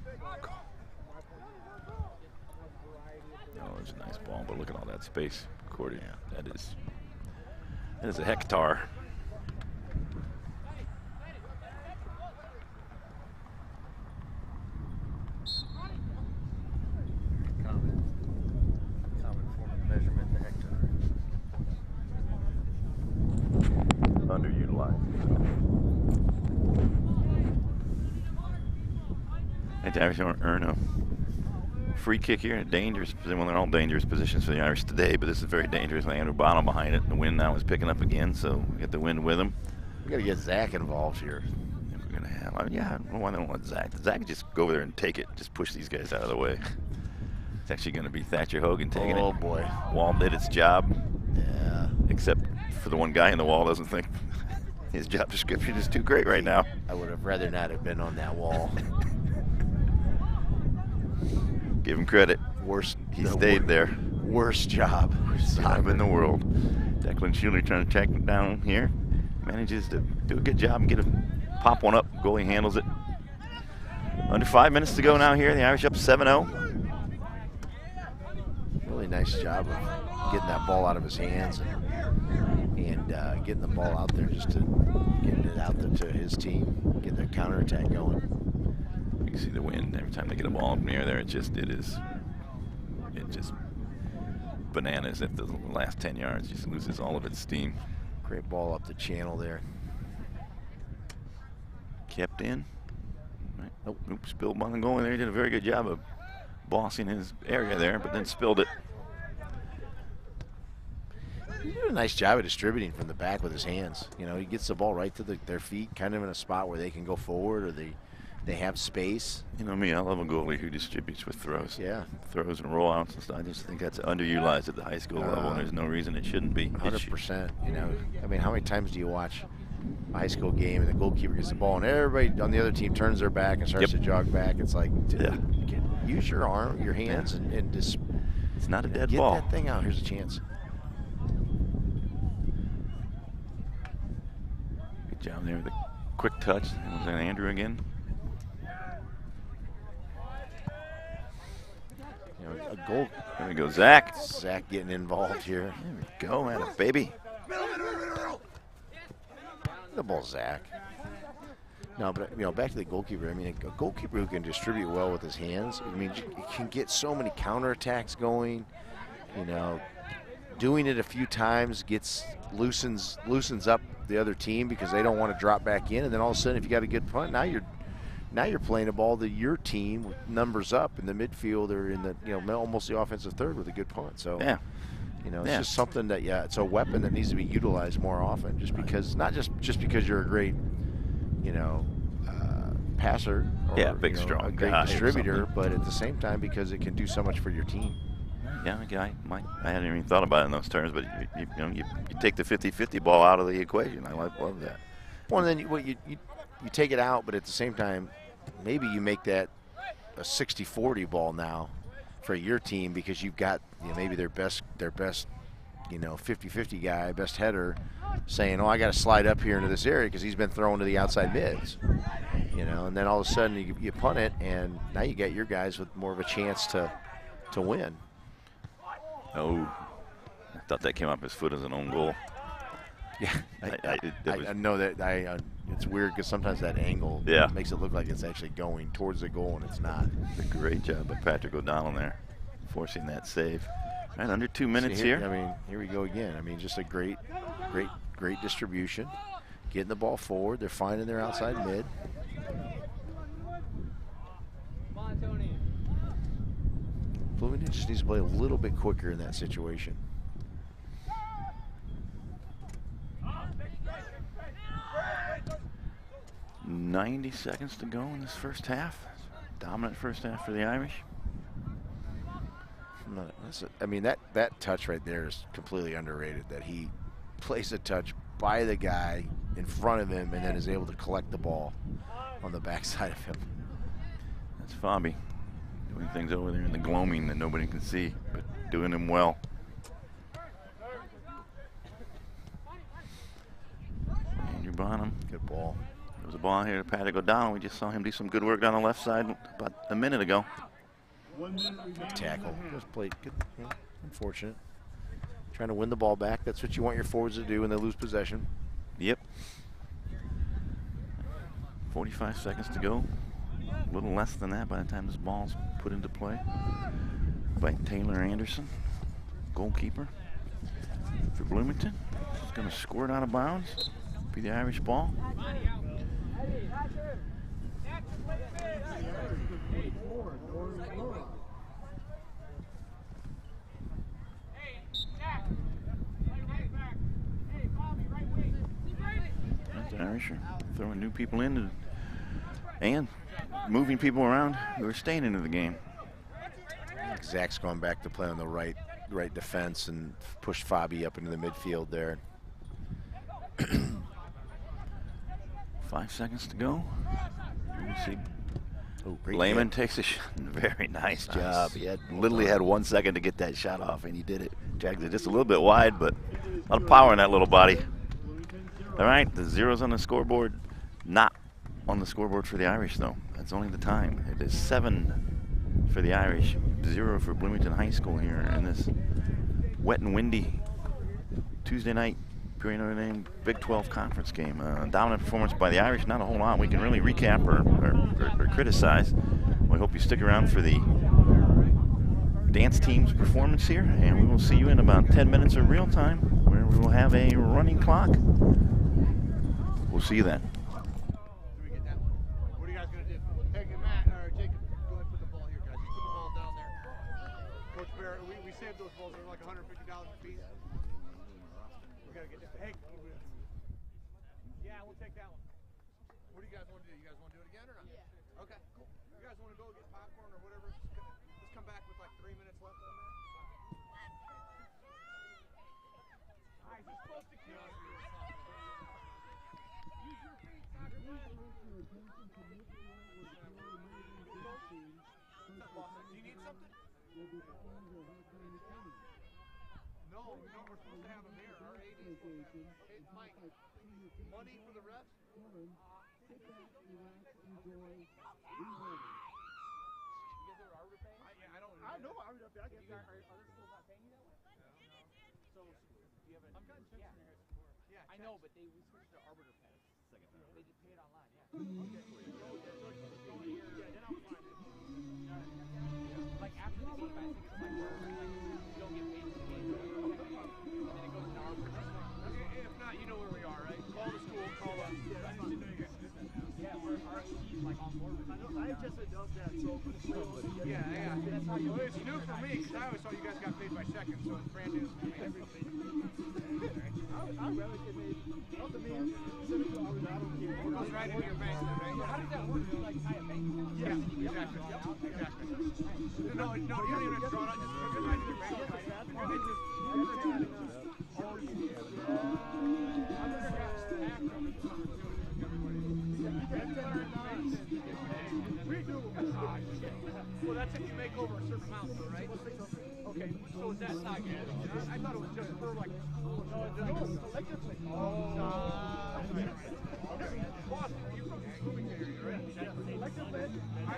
Oh, it's a nice ball, but look at all that space. Cordy, that is a hectare. Common form of measurement, the hectare. Underutilized. And the Irish earn a free kick here, a dangerous position. Well, they're all dangerous positions for the Irish today, but this is very dangerous. Andrew Bottom behind it. The wind now is picking up again, so we get the wind with him. We got to get Zach involved here. And we're going to have, I don't know why they don't let Zach. Zach can just go over there and take it, just push these guys out of the way. It's actually going to be Thatcher Hogan taking it. Oh, boy. Wall did its job. Yeah. Except for the one guy in the wall doesn't think his job description is too great right now. I would have rather not have been on that wall. Give him credit. He stayed there. Worst job. Job in the world. Declan Schuler trying to track him down here. Manages to do a good job and get him, pop one up. Goalie handles it. Under 5 minutes to go now here. The Irish up 7-0. Really nice job of getting that ball out of his hands and getting the ball out there, just to getting it out there to his team, getting their counterattack going. You can see the wind every time they get a ball up in the air there. It just bananas at the last 10 yards. Just loses all of its steam. Great ball up the channel there. Kept in. Right. Oh, oops, spilled one and going there. He did a very good job of bossing his area there, but then spilled it. He did a nice job of distributing from the back with his hands. You know, he gets the ball right to their feet, kind of in a spot where they can go forward or they have space. You know me, I love a goalie who distributes with throws. Yeah. Throws and rollouts and stuff. I just think that's underutilized at the high school level, and there's no reason it shouldn't be. 100%. You know, I mean, how many times do you watch a high school game and the goalkeeper gets the ball and everybody on the other team turns their back and starts to jog back? It's like, use your arm, your hands, and just it's not a dead get ball. Get that thing out. Here's a chance. Good job there with a quick touch. Was that Andrew again? You know, a goal. There we go, Zach. Zach getting involved here. There we go, man, a baby. The ball, Zach. No, but you know, back to the goalkeeper. I mean, a goalkeeper who can distribute well with his hands. I mean, you can get so many counterattacks going. You know, doing it a few times loosens up the other team because they don't want to drop back in. And then all of a sudden, if you got a good punt, now you're playing a ball that your team with numbers up in the midfield or in the almost the offensive third with a good punt. So yeah. You know, it's just something that, it's a weapon that needs to be utilized more often. Just because, not just because you're a great, passer or big, strong a great distributor, but at the same time because it can do so much for your team. Yeah, I hadn't even thought about it in those terms, but you take the 50-50 ball out of the equation. I love that. Well, and then you take it out, but at the same time, maybe you make that a 60-40 ball now for your team because you've got maybe their best 50-50 guy, best header, saying, "Oh, I got to slide up here into this area because he's been thrown to the outside mids." And then all of a sudden you punt it, and now you got your guys with more of a chance to win. Oh, I thought that came off his foot as an own goal. Yeah, I know that. It's weird because sometimes that angle makes it look like it's actually going towards the goal, and it's not. A great job by Patrick O'Donnell there, forcing that save. All right, under 2 minutes here. I mean, here we go again. I mean, just a great distribution, getting the ball forward. They're finding their outside mid. Bloomington just needs to play a little bit quicker in that situation. $90 seconds to go in this first half. Dominant first half for the Irish. I mean, that touch right there is completely underrated, that he plays a touch by the guy in front of him and then is able to collect the ball on the backside of him. That's Fabi doing things over there in the gloaming that nobody can see, but doing them well. Andrew Bonham. Good ball. There was a ball here to Patrick O'Donnell. We just saw him do some good work down the left side about a minute ago. Good tackle. Just played good. Unfortunate. Trying to win the ball back. That's what you want your forwards to do when they lose possession. Yep. 45 seconds to go. A little less than that by the time this ball's put into play by Taylor Anderson, goalkeeper for Bloomington. He's going to squirt out of bounds. Be the Irish ball. The Irish are throwing new people in and moving people around who are staying into the game. Zach's going back to play on the right defense and pushed Fabi up into the midfield there. 5 seconds to go. You see Oh, great Lehman hit. takes a shot. Very nice Nice. job. He had literally had 1 second to get that shot off, and he did it. Jagged it just a little bit wide, but a lot of power in that little body. All right, the zeros on the scoreboard. Not on the scoreboard for the Irish, though. That's only the time. It is 7 for the Irish, 0 for Bloomington High School here in this wet and windy Tuesday night Notre Dame Big 12 conference game. Dominant performance by the Irish. Not a whole lot we can really recap or criticize. We hope you stick around for the dance team's performance here, and we will see you in about 10 minutes of real time, where we will have a running clock. We'll see you then. Do we get that one? What are you guys going to do? Hey, Matt, or Jacob, go ahead and put the ball here, guys. Just put the ball down there. Coach Bear, we saved those balls. They're like $150 a piece. We got to get that. Hey, yeah, we'll take that one. What do you guys want to do? You guys want to do it again or not? Yeah. Okay, cool. You guys want to go get popcorn or whatever? Just come back with like 3 minutes left on that. All right, just close the key. Use your feet, soccer player. Do you need something? No, we're supposed to have them here. Our AD is supposed to have them. Hey, Mike, money for the refs? Sit back, relax, enjoy, be ready. I don't know. I know Arbor Day. I get that. Are other schools not paying you that way? So, do you have I've gotten checks from your guys before. Yeah, I know, but we switched to Arbor Pass. They just pay it online, yeah. Okay. Yeah, then I'm fine. Like after the game, I think it's like where you don't get paid for the game. And then it goes to Arbor Pass. If not, you know where we are, right? Call the school, call us. Yeah, our AD's like on board with it. I know, I just does that, so yeah. That's how you. Well, it's new for me because I always thought you guys got paid by second, so it's brand new for me. I'd rather get paid. Up to me. It goes right into your bank, right? How does that work? Do you like tie a bank account? Yeah, exactly. No, you don't even have to draw it on. Just put it right in your bank account. Well, that's if you make over a certain amount, though, right? Okay, so is that not good? I thought it was just for like. No, collectively. Boston, you're from Bloomington area, right? Collectively. I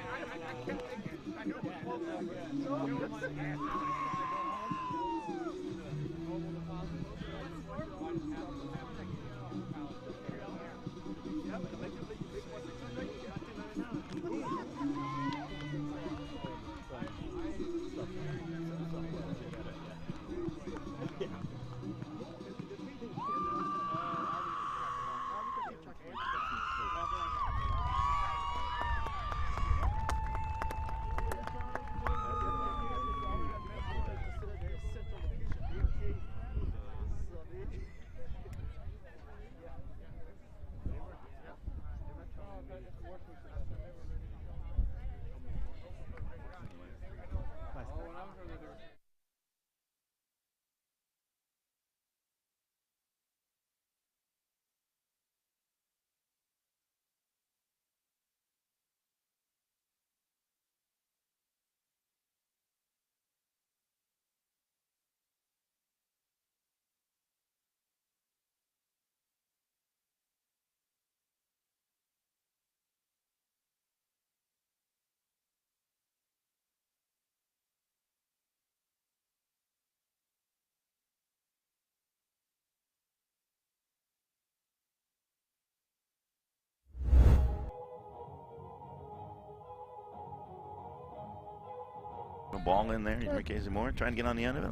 can't think it. I knew it was close. A ball in there. Enrique Zamora trying to get on the end of it.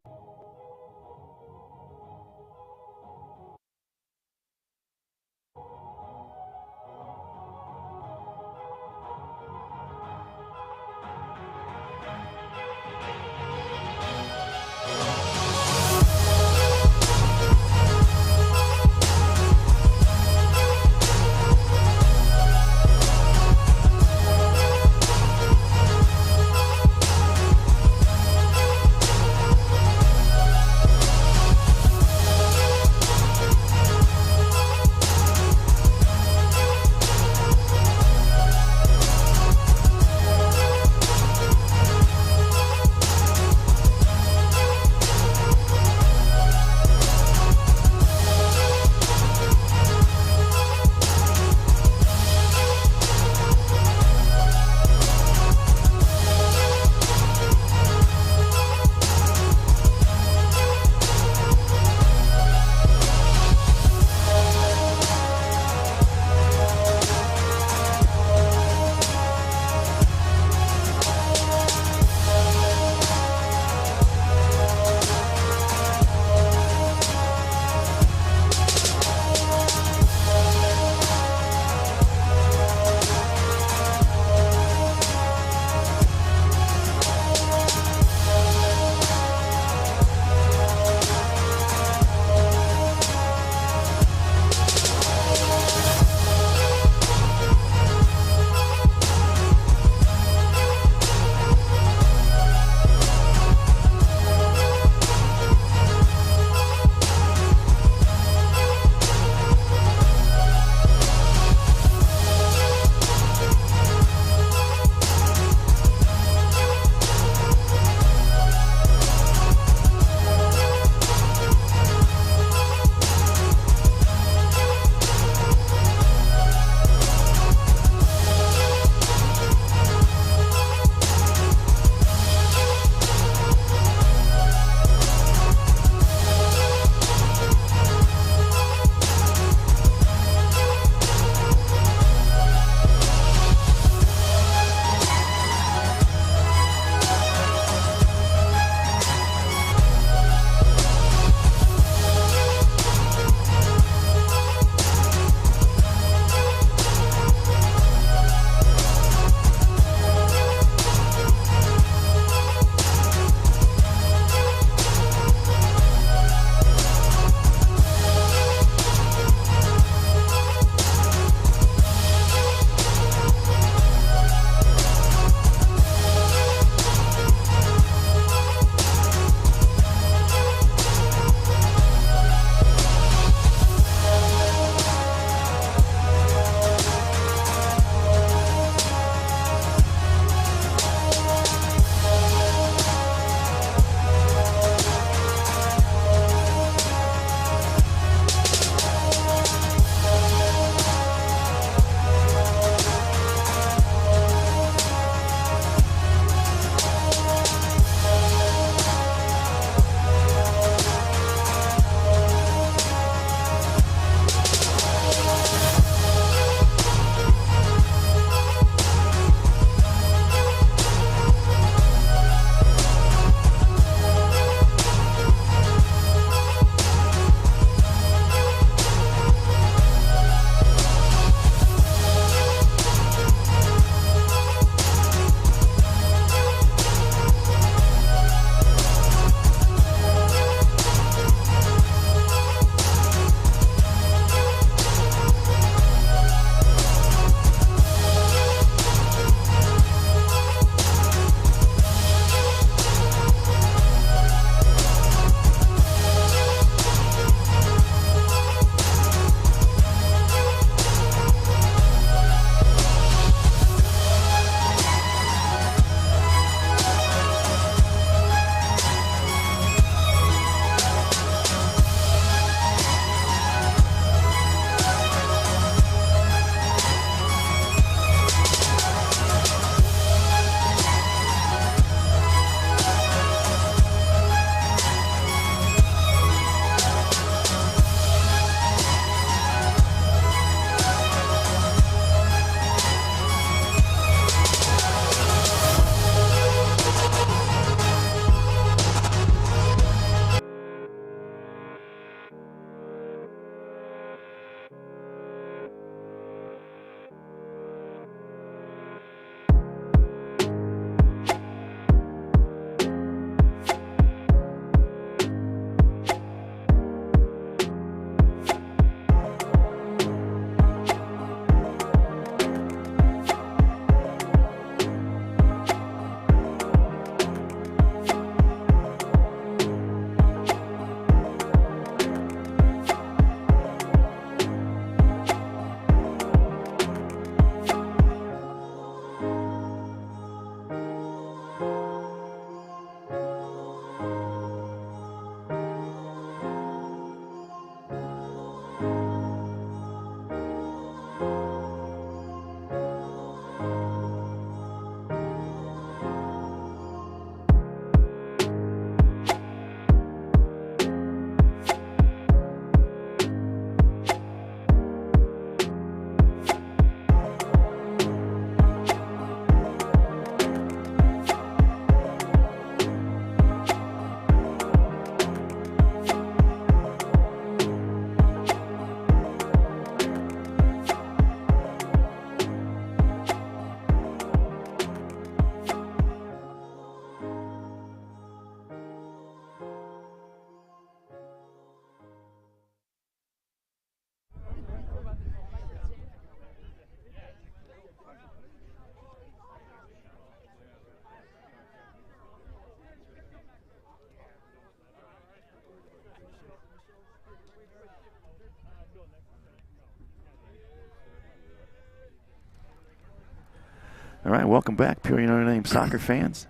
All right, welcome back, Peoria Notre Dame soccer fans.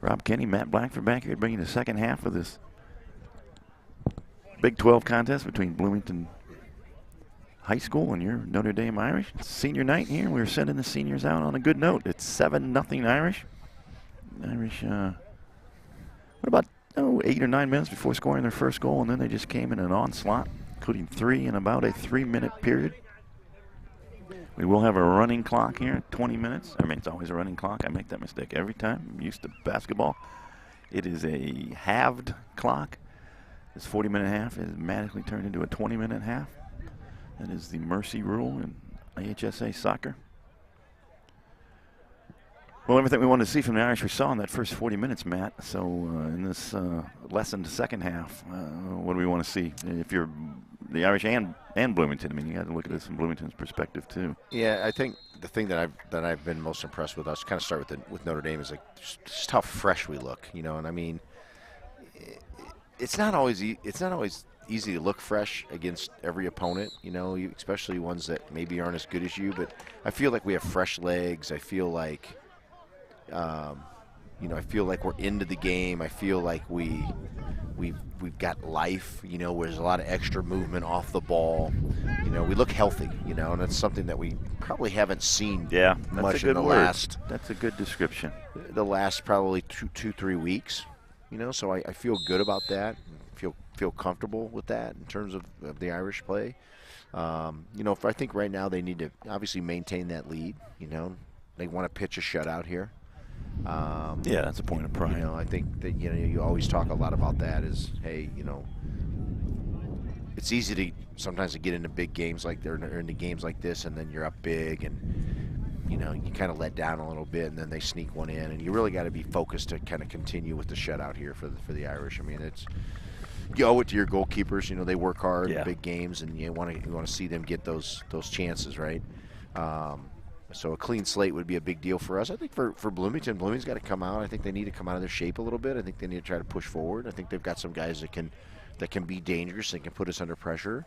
Rob Kenny, Matt Blackford back here bringing the second half of this Big 12 contest between Bloomington High School and your Notre Dame Irish. It's senior night here. We're sending the seniors out on a good note. It's 7-0 Irish. Irish, what about 8 or 9 minutes before scoring their first goal, and then they just came in an onslaught, including 3 in about a 3-minute period. We will have a running clock here at 20 minutes. I mean, it's always a running clock. I make that mistake every time. I'm used to basketball. It is a halved clock. This 40-minute half is magically turned into a 20-minute half. That is the mercy rule in IHSA soccer. Well, everything we wanted to see from the Irish we saw in that first 40 minutes, Matt. So in this lessened second half, what do we want to see? If you're the Irish and Bloomington, I mean, you got to look at this from Bloomington's perspective too. Yeah, I think the thing that I've been most impressed with, I'll kind of start with Notre Dame, is like just how fresh we look, you know. And I mean, it's not always easy to look fresh against every opponent, you know, especially ones that maybe aren't as good as you. But I feel like we have fresh legs. I feel like, you know, I feel like we're into the game. I feel like we've got life, you know, where there's a lot of extra movement off the ball. You know, we look healthy, you know, and that's something that we probably haven't seen much in the last. That's a good description. The last probably 2-3 weeks, you know, so I feel good about that. Feel comfortable with that in terms of the Irish play. You know, I think right now they need to obviously maintain that lead. You know, they want to pitch a shutout here. Yeah, that's a point of pride. You know, I think that, you know, you always talk a lot about that is, hey, you know, it's easy to sometimes to get into big games like they're into games like this, and then you're up big, and you know, you kind of let down a little bit, and then they sneak one in, and you really got to be focused to kind of continue with the shutout here for the Irish. I mean, you owe it to your goalkeepers. You know, they work hard in big games, and you want to see them get those chances, right? So a clean slate would be a big deal for us. I think for Bloomington's got to come out. I think they need to come out of their shape a little bit. I think they need to try to push forward. I think they've got some guys that can be dangerous. They can put us under pressure.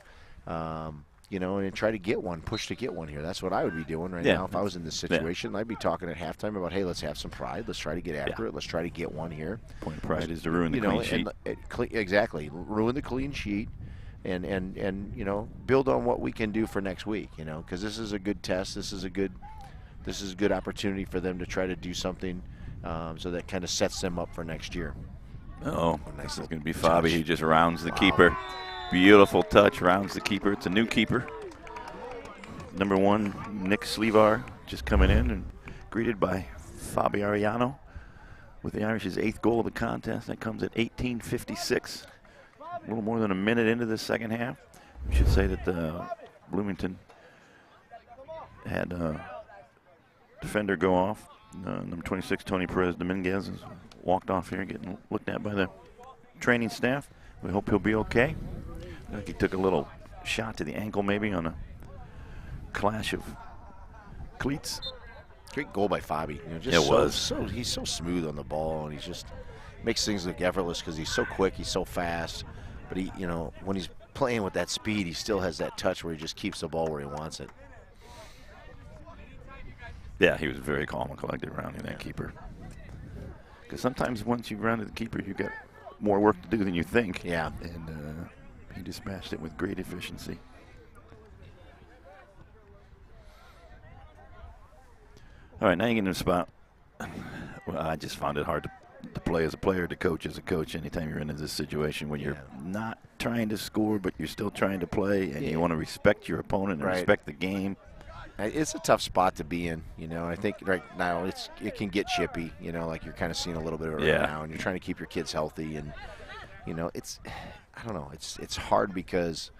You know, and try to get one, push to get one here. That's what I would be doing right now if I was in this situation. I'd be talking at halftime about, hey, let's have some pride. Let's try to get after it. Let's try to get one here. Point of pride is to ruin the clean sheet. Exactly, ruin the clean sheet, and you know, build on what we can do for next week. You know, because this is a good test. This is a good opportunity for them to try to do something, so that kind of sets them up for next year. This is going to be Fabi. He just rounds the keeper. Beautiful touch, rounds the keeper. It's a new keeper. Number 1, Nick Slevar, just coming in and greeted by Fabi Ariano with the Irish's 8th goal of the contest. That comes at 18:56. A little more than a minute into the second half. We should say that Bloomington had defender go off. Number 26, Tony Perez Dominguez, has walked off here, getting looked at by the training staff. We hope he'll be okay. I think he took a little shot to the ankle maybe on a clash of cleats. Great goal by Fabi. You know, he's so smooth on the ball, and he's just makes things look effortless because he's so quick, he's so fast. But he, you know, when he's playing with that speed, he still has that touch where he just keeps the ball where he wants it. Yeah, he was very calm and collected rounding that keeper. Because sometimes once you've rounded the keeper, you've got more work to do than you think. Yeah. And he dispatched it with great efficiency. All right, now you get in a spot. Well, I just found it hard to play as a player, to coach as a coach, anytime you're in this situation when you're not trying to score, but you're still trying to play, and you want to respect your opponent and respect the game. It's a tough spot to be in, you know. I think right now it can get chippy, you know, like you're kind of seeing a little bit of it right now, and you're trying to keep your kids healthy, and you know, I don't know, it's hard because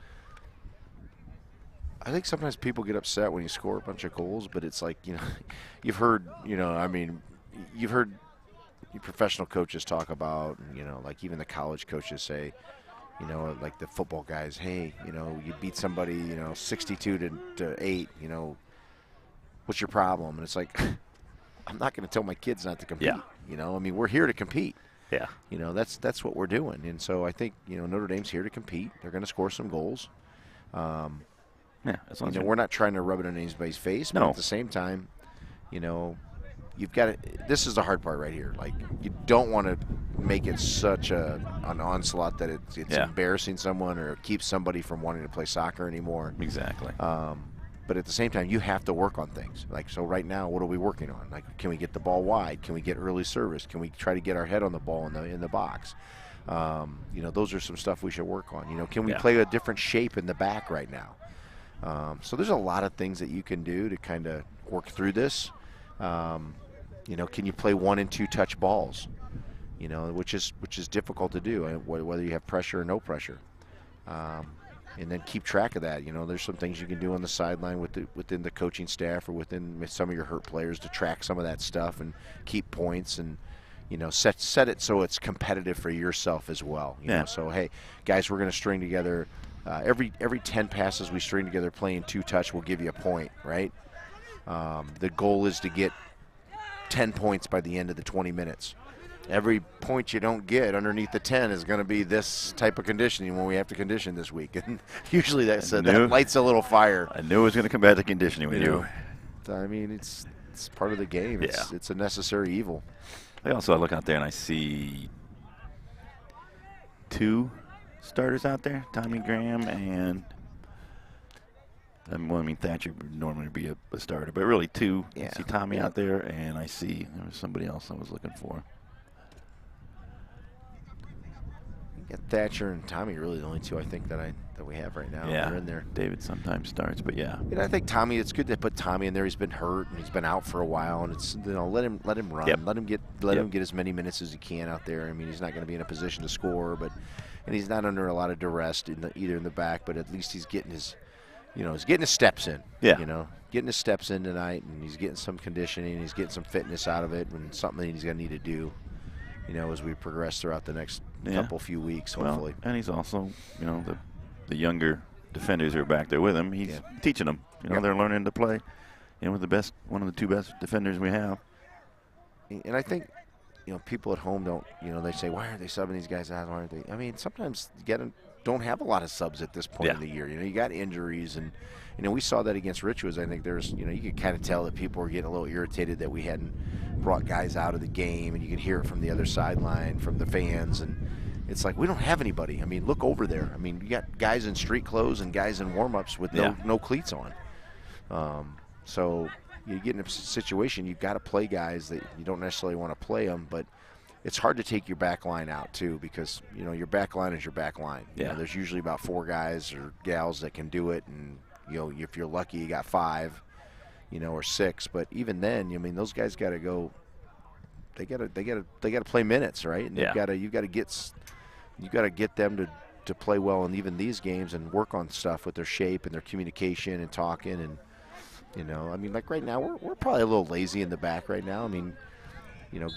I think sometimes people get upset when you score a bunch of goals, but it's like, you know, you've heard your professional coaches talk about, you know, like even the college coaches say, you know, like the football guys, hey, you know, you beat somebody, you know, 62-8, you know, what's your problem? And it's like, I'm not going to tell my kids not to compete. Yeah. You know, I mean, we're here to compete. Yeah. You know, that's what we're doing. And so I think, you know, Notre Dame's here to compete. They're going to score some goals. As long as we're not trying to rub it in anybody's face, but at the same time, you know, you've got to, this is the hard part right here. Like, you don't want to make it such an onslaught that it's embarrassing someone or keeps somebody from wanting to play soccer anymore. Exactly. But at the same time, you have to work on things. Like, so right now, what are we working on? Like, can we get the ball wide? Can we get early service? Can we try to get our head on the ball in the box? You know, those are some stuff we should work on. You know, can we play a different shape in the back right now? So there's a lot of things that you can do to kind of work through this. You know, can you play 1 and 2 touch balls? You know, which is difficult to do, whether you have pressure or no pressure. And then keep track of that. You know, there's some things you can do on the sideline within the coaching staff or within some of your hurt players to track some of that stuff and keep points and, you know, set it so it's competitive for yourself as well. You know, so hey, guys, we're going to string together every 10 passes we string together playing 2 touch will give you a point, right? The goal is to get 10 points by the end of the 20 minutes. Every point you don't get underneath the 10 is going to be this type of conditioning when we have to condition this week. And usually that lights a little fire. I knew it was going to come back to conditioning with you. I mean, it's part of the game. It's a necessary evil. I look out there and I see 2 starters out there, Tommy Graham and Thatcher would normally be a starter, but really 2. I see Tommy out there, and I see there was somebody else I was looking for. Thatcher and Tommy are really the only 2 I think that we have right now. Yeah, they're in there. David sometimes starts, but yeah. And I think Tommy, it's good to put Tommy in there. He's been hurt and he's been out for a while, and it's, you know, let him run, let him get as many minutes as he can out there. I mean, he's not going to be in a position to score, and he's not under a lot of duress either in the back, but at least he's getting his, you know, he's getting his steps in. Yeah. You know, getting his steps in tonight, and he's getting some conditioning, he's getting some fitness out of it, and something he's going to need to do, you know, as we progress throughout the next few weeks, hopefully. Well, and he's also, you know, the younger defenders who are back there with him, he's teaching them. You know, they're learning to play, you know, with one of the 2 best defenders we have. And I think, you know, people at home don't, you know, they say, why aren't they subbing these guys out? Why aren't they? I mean, sometimes you don't have a lot of subs at this point of the year. You know, you got injuries, and, you know, we saw that against Richwoods. I think there's, you know, you could kind of tell that people were getting a little irritated that we hadn't brought guys out of the game, and you could hear it from the other sideline, from the fans, and it's like, we don't have anybody. I mean, look over there. I mean, you got guys in street clothes and guys in warm-ups with no cleats on. So you get in a situation, you've got to play guys that you don't necessarily want to play them, but it's hard to take your back line out, too, because, you know, your back line is your back line. Yeah. You know, there's usually about 4 guys or gals that can do it, and, you know, if you're lucky, you got 5, you know, or 6. But even then, I mean, those guys got to go. They got to play minutes, right? And you've got to get them to play well in even these games and work on stuff with their shape and their communication and talking, and, you know, I mean, like right now we're probably a little lazy in the back right now. I mean, you know,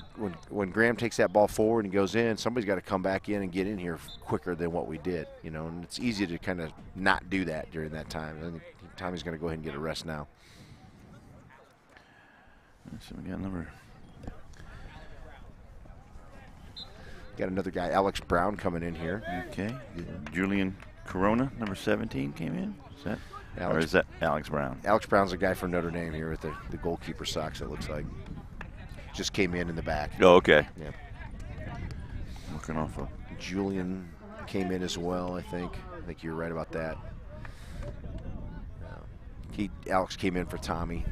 when Graham takes that ball forward and goes in, somebody's got to come back in and get in here quicker than what we did, you know, and it's easy to kind of not do that during that time. I think Tommy's going to go ahead and get a rest now. So we got another guy, Alex Brown, coming in here. Okay. Julian Corona, number 17, came in. Is that Alex Brown? Alex Brown's a guy from Notre Dame here with the goalkeeper socks, it looks like. Just came in the back. Oh, okay. Yeah. Working off of. Julian came in as well, I think. I think you're right about that. Alex came in for Tommy.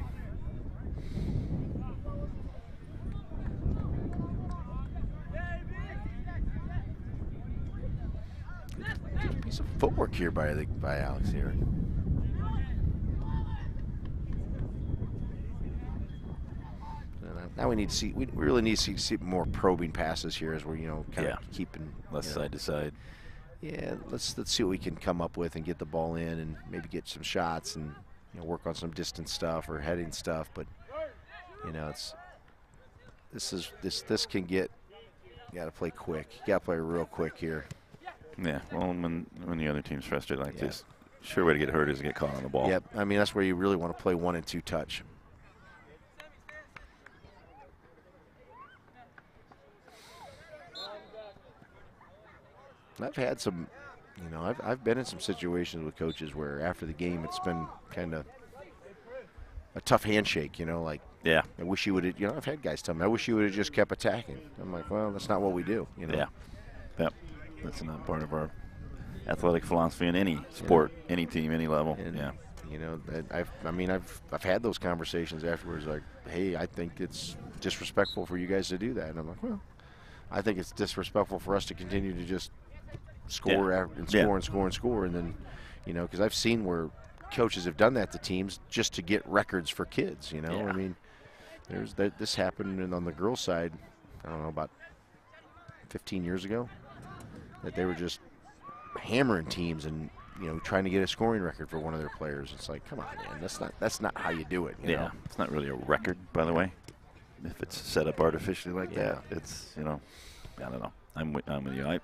Good piece of footwork here by Alex here. Now we need to see. We really need to see more probing passes here, as we're, you know, kind of keeping less side to side. Yeah, let's see what we can come up with and get the ball in and maybe get some shots and, you know, work on some distance stuff or heading stuff. But, you know, this can get. You got to play quick. You got to play real quick here. Yeah. Well, when the other team's frustrated like this, sure way to get hurt is to get caught on the ball. Yep. I mean, that's where you really want to play 1 and 2 touch. I've had some, you know, I've been in some situations with coaches where after the game it's been kind of a tough handshake, you know, like, Yeah. I wish you would have, I've had guys tell me, I wish you would have just kept attacking. I'm like, well, that's not what we do, Yeah. Yep. That's not part of our athletic philosophy in any sport, any team, any level. And, yeah. I've had those conversations afterwards, like, hey, I think it's disrespectful for you guys to do that. And I'm like, well, I think it's disrespectful for us to continue to just score and score and score and score. And then, because I've seen where coaches have done that to teams just to get records for kids, Yeah. I mean, this happened and on the girls' side, I don't know, about 15 years ago, that they were just hammering teams and trying to get a scoring record for one of their players. It's like, come on, man, that's not how you do it. You know? It's not really a record, by the way. If it's set up artificially like that, it's I don't know. I'm with you.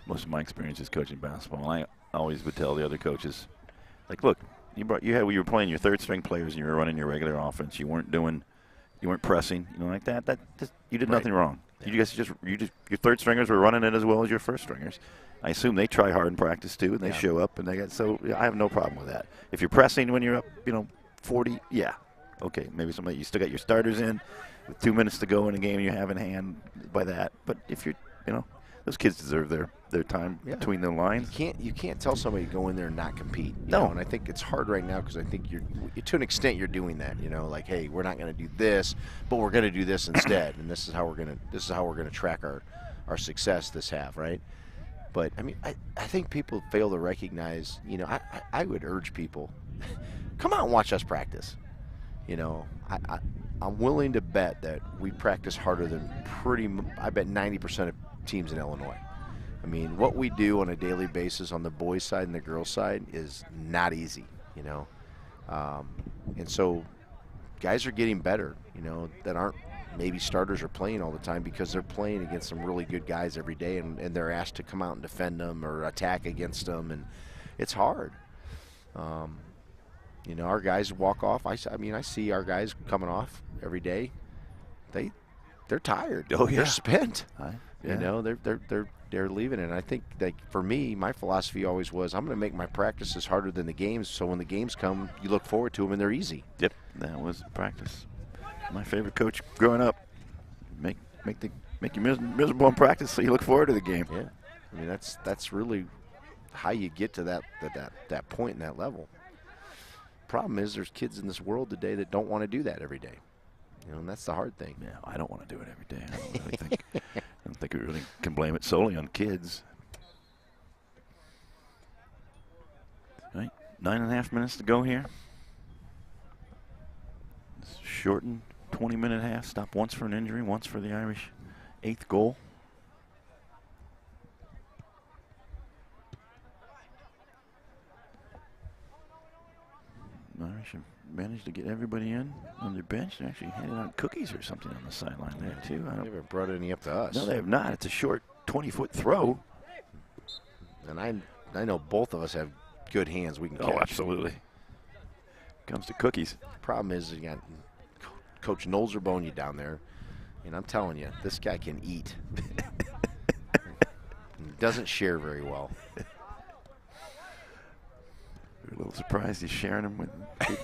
Most of my experience is coaching basketball. And I always would tell the other coaches, like, look, you were playing your third string players and you were running your regular offense. You weren't pressing, like that. You did nothing wrong. Yeah. Your third stringers were running it as well as your first stringers. I assume they try hard in practice too, and they show up and I have no problem with that. If you're pressing when you're up, 40, okay, maybe you still got your starters in with 2 minutes to go in a game you have in hand by that. But if you're, those kids deserve their time between the lines. You can't tell somebody to go in there and not compete. No. And I think it's hard right now because I think to an extent you're doing that. Like, hey, we're not going to do this, but we're going to do this instead, and this is how we're going to track our success this half, right? But I mean, I think people fail to recognize. I would urge people, come out and watch us practice. I'm willing to bet that we practice harder than I bet 90% of teams in Illinois. I mean, what we do on a daily basis on the boys' side and the girls' side is not easy, and so guys are getting better, that aren't maybe starters are playing all the time because they're playing against some really good guys every day, and they're asked to come out and defend them or attack against them, and it's hard. Our guys walk off. I see our guys coming off every day. They're tired. Oh, yeah. They're spent. Yeah. They're leaving it. And I think, like, for me, my philosophy always was, I'm going to make my practices harder than the games, so when the games come, you look forward to them and they're easy. Yep, that was practice. My favorite coach growing up, make you miserable in practice so you look forward to the game. Yeah, I mean that's really how you get to that point and that level. Problem is, there's kids in this world today that don't want to do that every day, and that's the hard thing. Yeah, I don't want to do it every day. I don't really think. I don't think we really can blame it solely on kids. All right, 9.5 minutes to go here. It's shortened 20-minute half. Stop once for an injury, once for the Irish 8th goal. Irish have managed to get everybody in on their bench. They're actually handing out cookies or something on the sideline there, too. They haven't brought any up to us. No, they have not. It's a short 20-foot throw. And I know both of us have good hands. We can catch. Oh, absolutely. Comes to cookies. Problem is, you got Coach Nolzerbone down there, and I'm telling you, this guy can eat. He doesn't share very well. We're a little surprised he's sharing them with.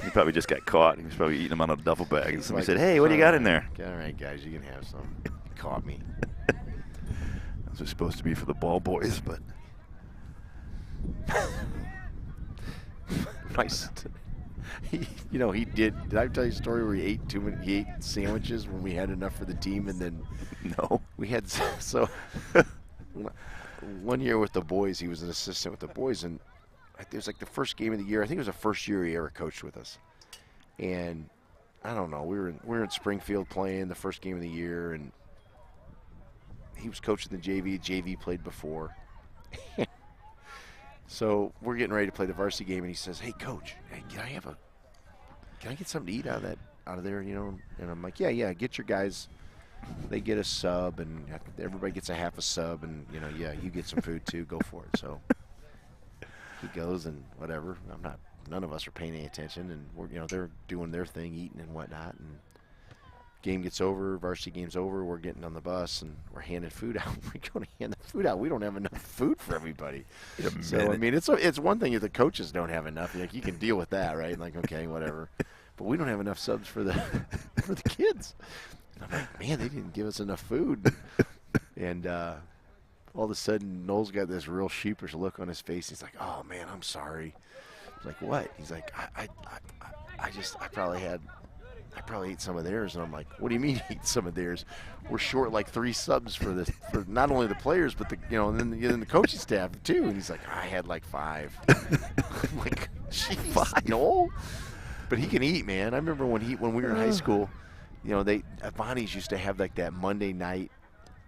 He probably just got caught. He was probably eating them out of a duffel bag. And somebody said, "Hey, what do you got in there?" All right, guys, you can have some. Caught me. Those are supposed to be for the ball boys, but nice. He did. Did I tell you a story where he ate too many? He ate sandwiches when we had enough for the team, and then no, we had so. One year with the boys, he was an assistant with the boys, and it was like the first game of the year. I think it was the first year he ever coached with us, and I don't know. We were in Springfield playing the first game of the year, and he was coaching the JV. JV played before. So we're getting ready to play the varsity game, and he says, "Hey, coach, can I get something to eat out of there? And I'm like, yeah, get your guys. They get a sub, and everybody gets a half a sub, and you get some food too. Go for it." So he goes, and whatever. None of us are paying any attention, and we're they're doing their thing, eating and whatnot, and game gets over, varsity game's over, we're getting on the bus and we're handing food out. We're going to hand the food out. We don't have enough food for everybody. So I mean, it's one thing if the coaches don't have enough. Like, you can deal with that, right? Like, okay, whatever. but we don't have enough subs for the for the kids. And I'm like, man, they didn't give us enough food. And all of a sudden, Noel's got this real sheepish look on his face. He's like, oh, man, I'm sorry. I'm like, what? He's like, I probably ate some of theirs. And I'm like, what do you mean eat some of theirs? We're short like 3 subs for this, for not only the players, but and then the coaching staff too. And he's like, I had like 5. I'm like, gee, 5? No. But he can eat, man. I remember when we were in high school, they at Bonnie's used to have like that Monday night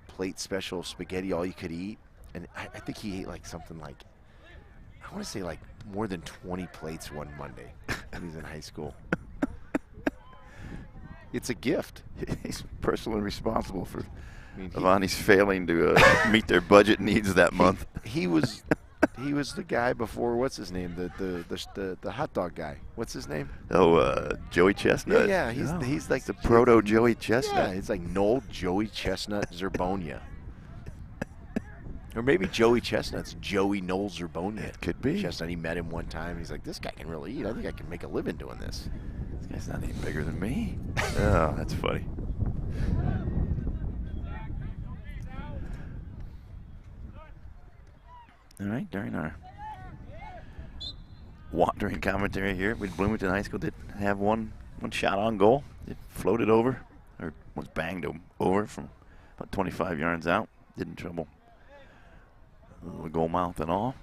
plate special spaghetti all you could eat. And I think he ate like something like, I want to say like more than 20 plates one Monday when he was in high school. It's a gift. He's personally responsible for Avani's failing to meet their budget needs that month. He was the guy before, what's his name? The hot dog guy. What's his name? Oh, Joey Chestnut. Yeah, he's like the proto Joey Chestnut. Yeah, it's like Noel Joey Chestnut Zerbonia. Or maybe Joey Chestnut's Joey Noel Zerbonia. It could be. Chestnut, he met him one time. He's like, this guy can really eat. I think I can make a living doing this. This guy's not any bigger than me. Oh, that's funny. All right, during our wandering commentary here, Bloomington High School did have one shot on goal. It floated over, or was banged over from about 25 yards out. Didn't trouble the goal mouth at all.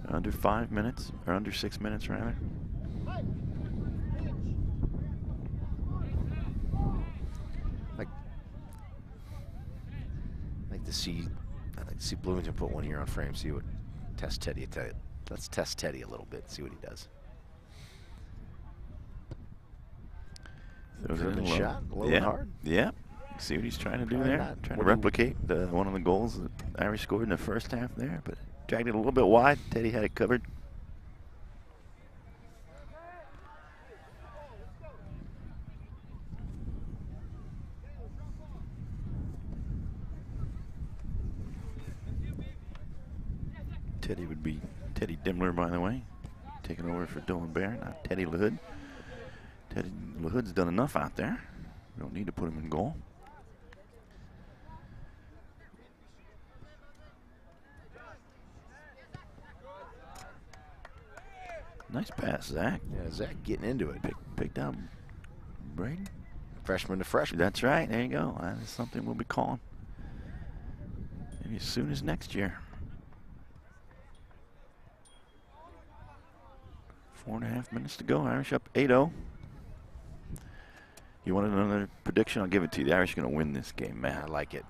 Under 5 minutes, or under 6 minutes rather. I'd like to see Bloomington put one here on frame. See what test Teddy. Let's test Teddy a little bit. See what he does. Throws it in shot, low and hard. Yeah. See what he's trying to do Probably there. not. Trying to replicate one of the goals that Irish scored in the first half there, but dragged it a little bit wide. Teddy had it covered. Teddy would be Teddy Dimmler, by the way, taking over for Dylan Bear, not Teddy LaHood. Teddy LaHood's done enough out there. We don't need to put him in goal. Nice pass, Zach. Yeah, Zach getting into it. Picked out Braden. Freshman to freshman. That's right. There you go. That is something we'll be calling maybe as soon as next year. 4.5 minutes to go. Irish up 8-0. You wanted another prediction? I'll give it to you. The Irish are going to win this game, man. I like it.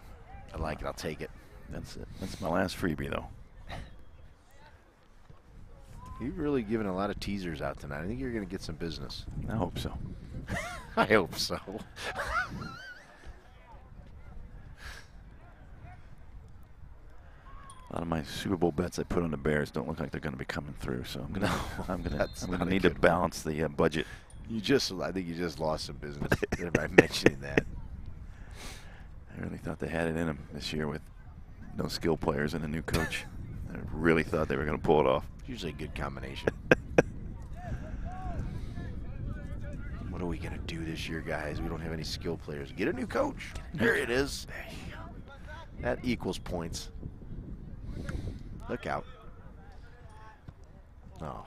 I like it. I'll take it. That's it. That's my last freebie, though. You've really given a lot of teasers out tonight. I think you're going to get some business. I hope so. I hope so. A lot of my Super Bowl bets I put on the Bears don't look like they're going to be coming through, so I'm gonna need to balance the budget. I think you just lost some business by mentioning that. I really thought they had it in them this year with no skill players and a new coach. I really thought they were going to pull it off. Usually a good combination. What are we going to do this year, guys? We don't have any skill players. Get a new coach. There it is. That equals points. Look out. Oh.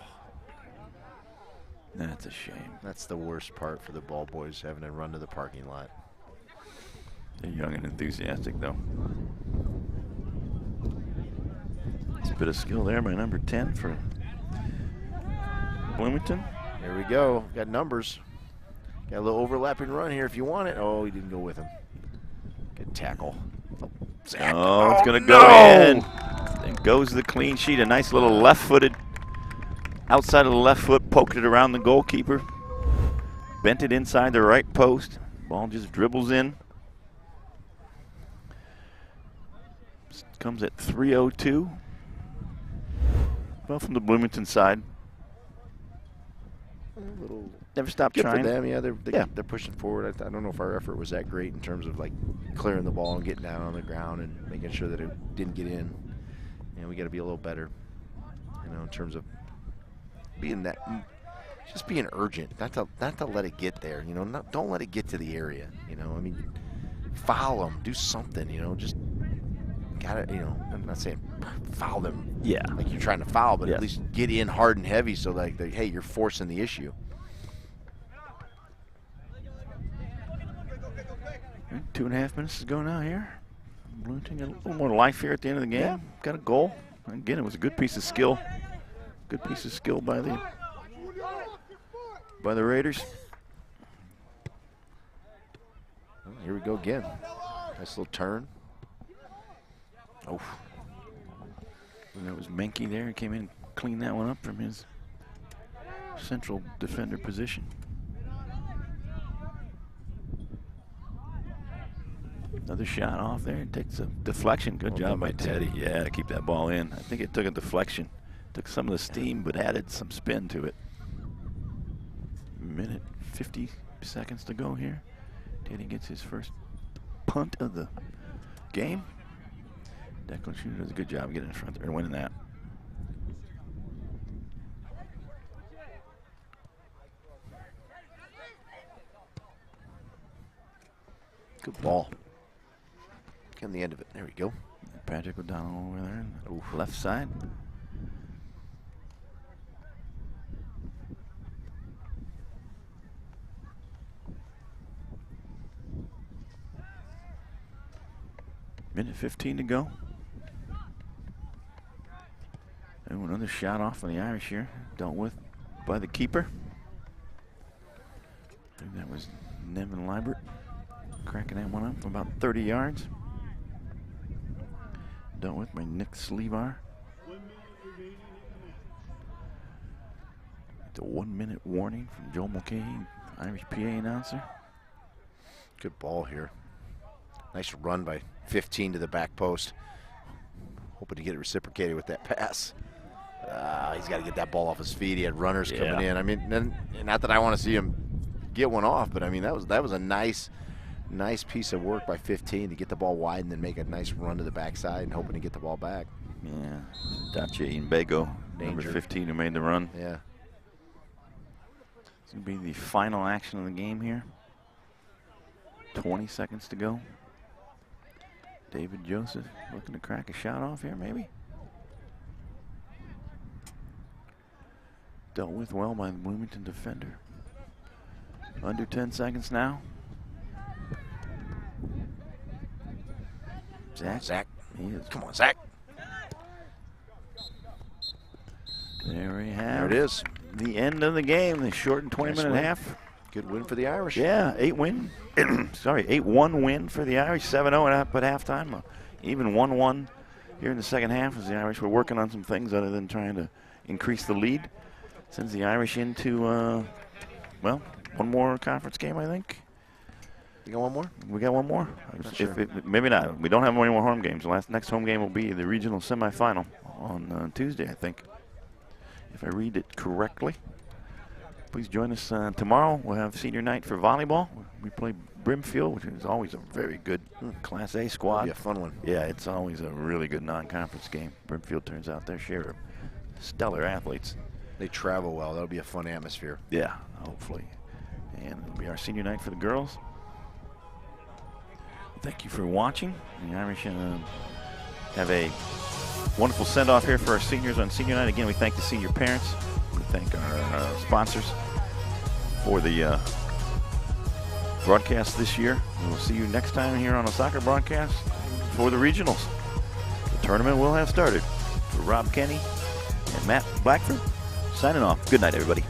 That's a shame. That's the worst part for the ball boys, having to run to the parking lot. They're young and enthusiastic, though. It's a bit of skill there by number 10 for Bloomington. There we go. Got numbers. Got a little overlapping run here if you want it. Oh, he didn't go with him. Good tackle. Zach. Oh, it's going to go in. There goes the clean sheet. A nice little left-footed, outside of the left foot, poked it around the goalkeeper. Bent it inside the right post. Ball just dribbles in. Comes at 3:02. Well, from the Bloomington side. Never stopped Good trying. for them. Yeah, they're pushing forward. I don't know if our effort was that great in terms of like clearing the ball and getting down on the ground and making sure that it didn't get in. We got to be a little better, in terms of being that just being urgent, not to let it get there. You know, don't let it get to the area. You know, I mean, foul them, do something. You know, just gotta. You know, I'm not saying foul them. Yeah. Like you're trying to foul, but Yes. at least get in hard and heavy so like, hey, you're forcing the issue. 2.5 minutes to go now here. Bloomington got a little more life here at the end of the game. Yeah. Got a goal. Again, it was a good piece of skill. Good piece of skill by the Raiders. Well, here we go again. Nice little turn. Oh. And that was Menke there. He came in and cleaned that one up from his central defender position. Another shot off there. Takes a deflection. Good job by Teddy. Yeah, to keep that ball in. I think it took a deflection. Took some of the steam, but added some spin to it. Minute 50 seconds to go here. Teddy gets his first punt of the game. Declan Shooter does a good job getting in front there and winning that. Good ball. On the end of it. There we go. Patrick O'Donnell over there, left side. Minute 15 to go. And another shot off on the Irish here, dealt with by the keeper. I think that was Nevin Liebert cracking that one up from about 30 yards. Dealt with by Nick Slevar. The 1 minute warning from Joel Mulcahy, Irish PA announcer. Good ball here. Nice run by 15 to the back post. Hoping to get it reciprocated with that pass. He's got to get that ball off his feet. He had runners coming in. I mean, not that I want to see him get one off, but I mean that was a nice piece of work by 15 to get the ball wide and then make a nice run to the backside and hoping to get the ball back. Yeah, Dache Mbego, number 15, who made the run. Yeah. It's going to be the final action of the game here. 20 seconds to go. David Joseph looking to crack a shot off here, maybe. Dealt with well by the Bloomington defender. Under 10 seconds now. Zach. Come on, Zach. There we have There it is. The end of the game, the shortened 20-minute half. Good win for the Irish. Yeah, 8-1 win for the Irish. 7-0 at halftime. Even 1-1 here in the second half as the Irish were working on some things other than trying to increase the lead. Sends the Irish into, well, one more conference game, I think. You got one more? We got one more. Sure. Maybe not. We don't have any more home games. The next home game will be the regional semifinal on Tuesday, I think, if I read it correctly. Please join us tomorrow. We'll have senior night for volleyball. We play Brimfield, which is always a very good Class A squad. That'll be a fun one. Yeah, it's always a really good non-conference game. Brimfield turns out their share of stellar athletes. They travel well. That'll be a fun atmosphere. Yeah, hopefully. And it'll be our senior night for the girls. Thank you for watching. The Irish have a wonderful send-off here for our seniors on senior night. Again, we thank the senior parents. We thank our sponsors for the broadcast this year. We'll see you next time here on a soccer broadcast for the regionals. The tournament will have started. For Rob Kenny and Matt Blackford, signing off. Good night, everybody.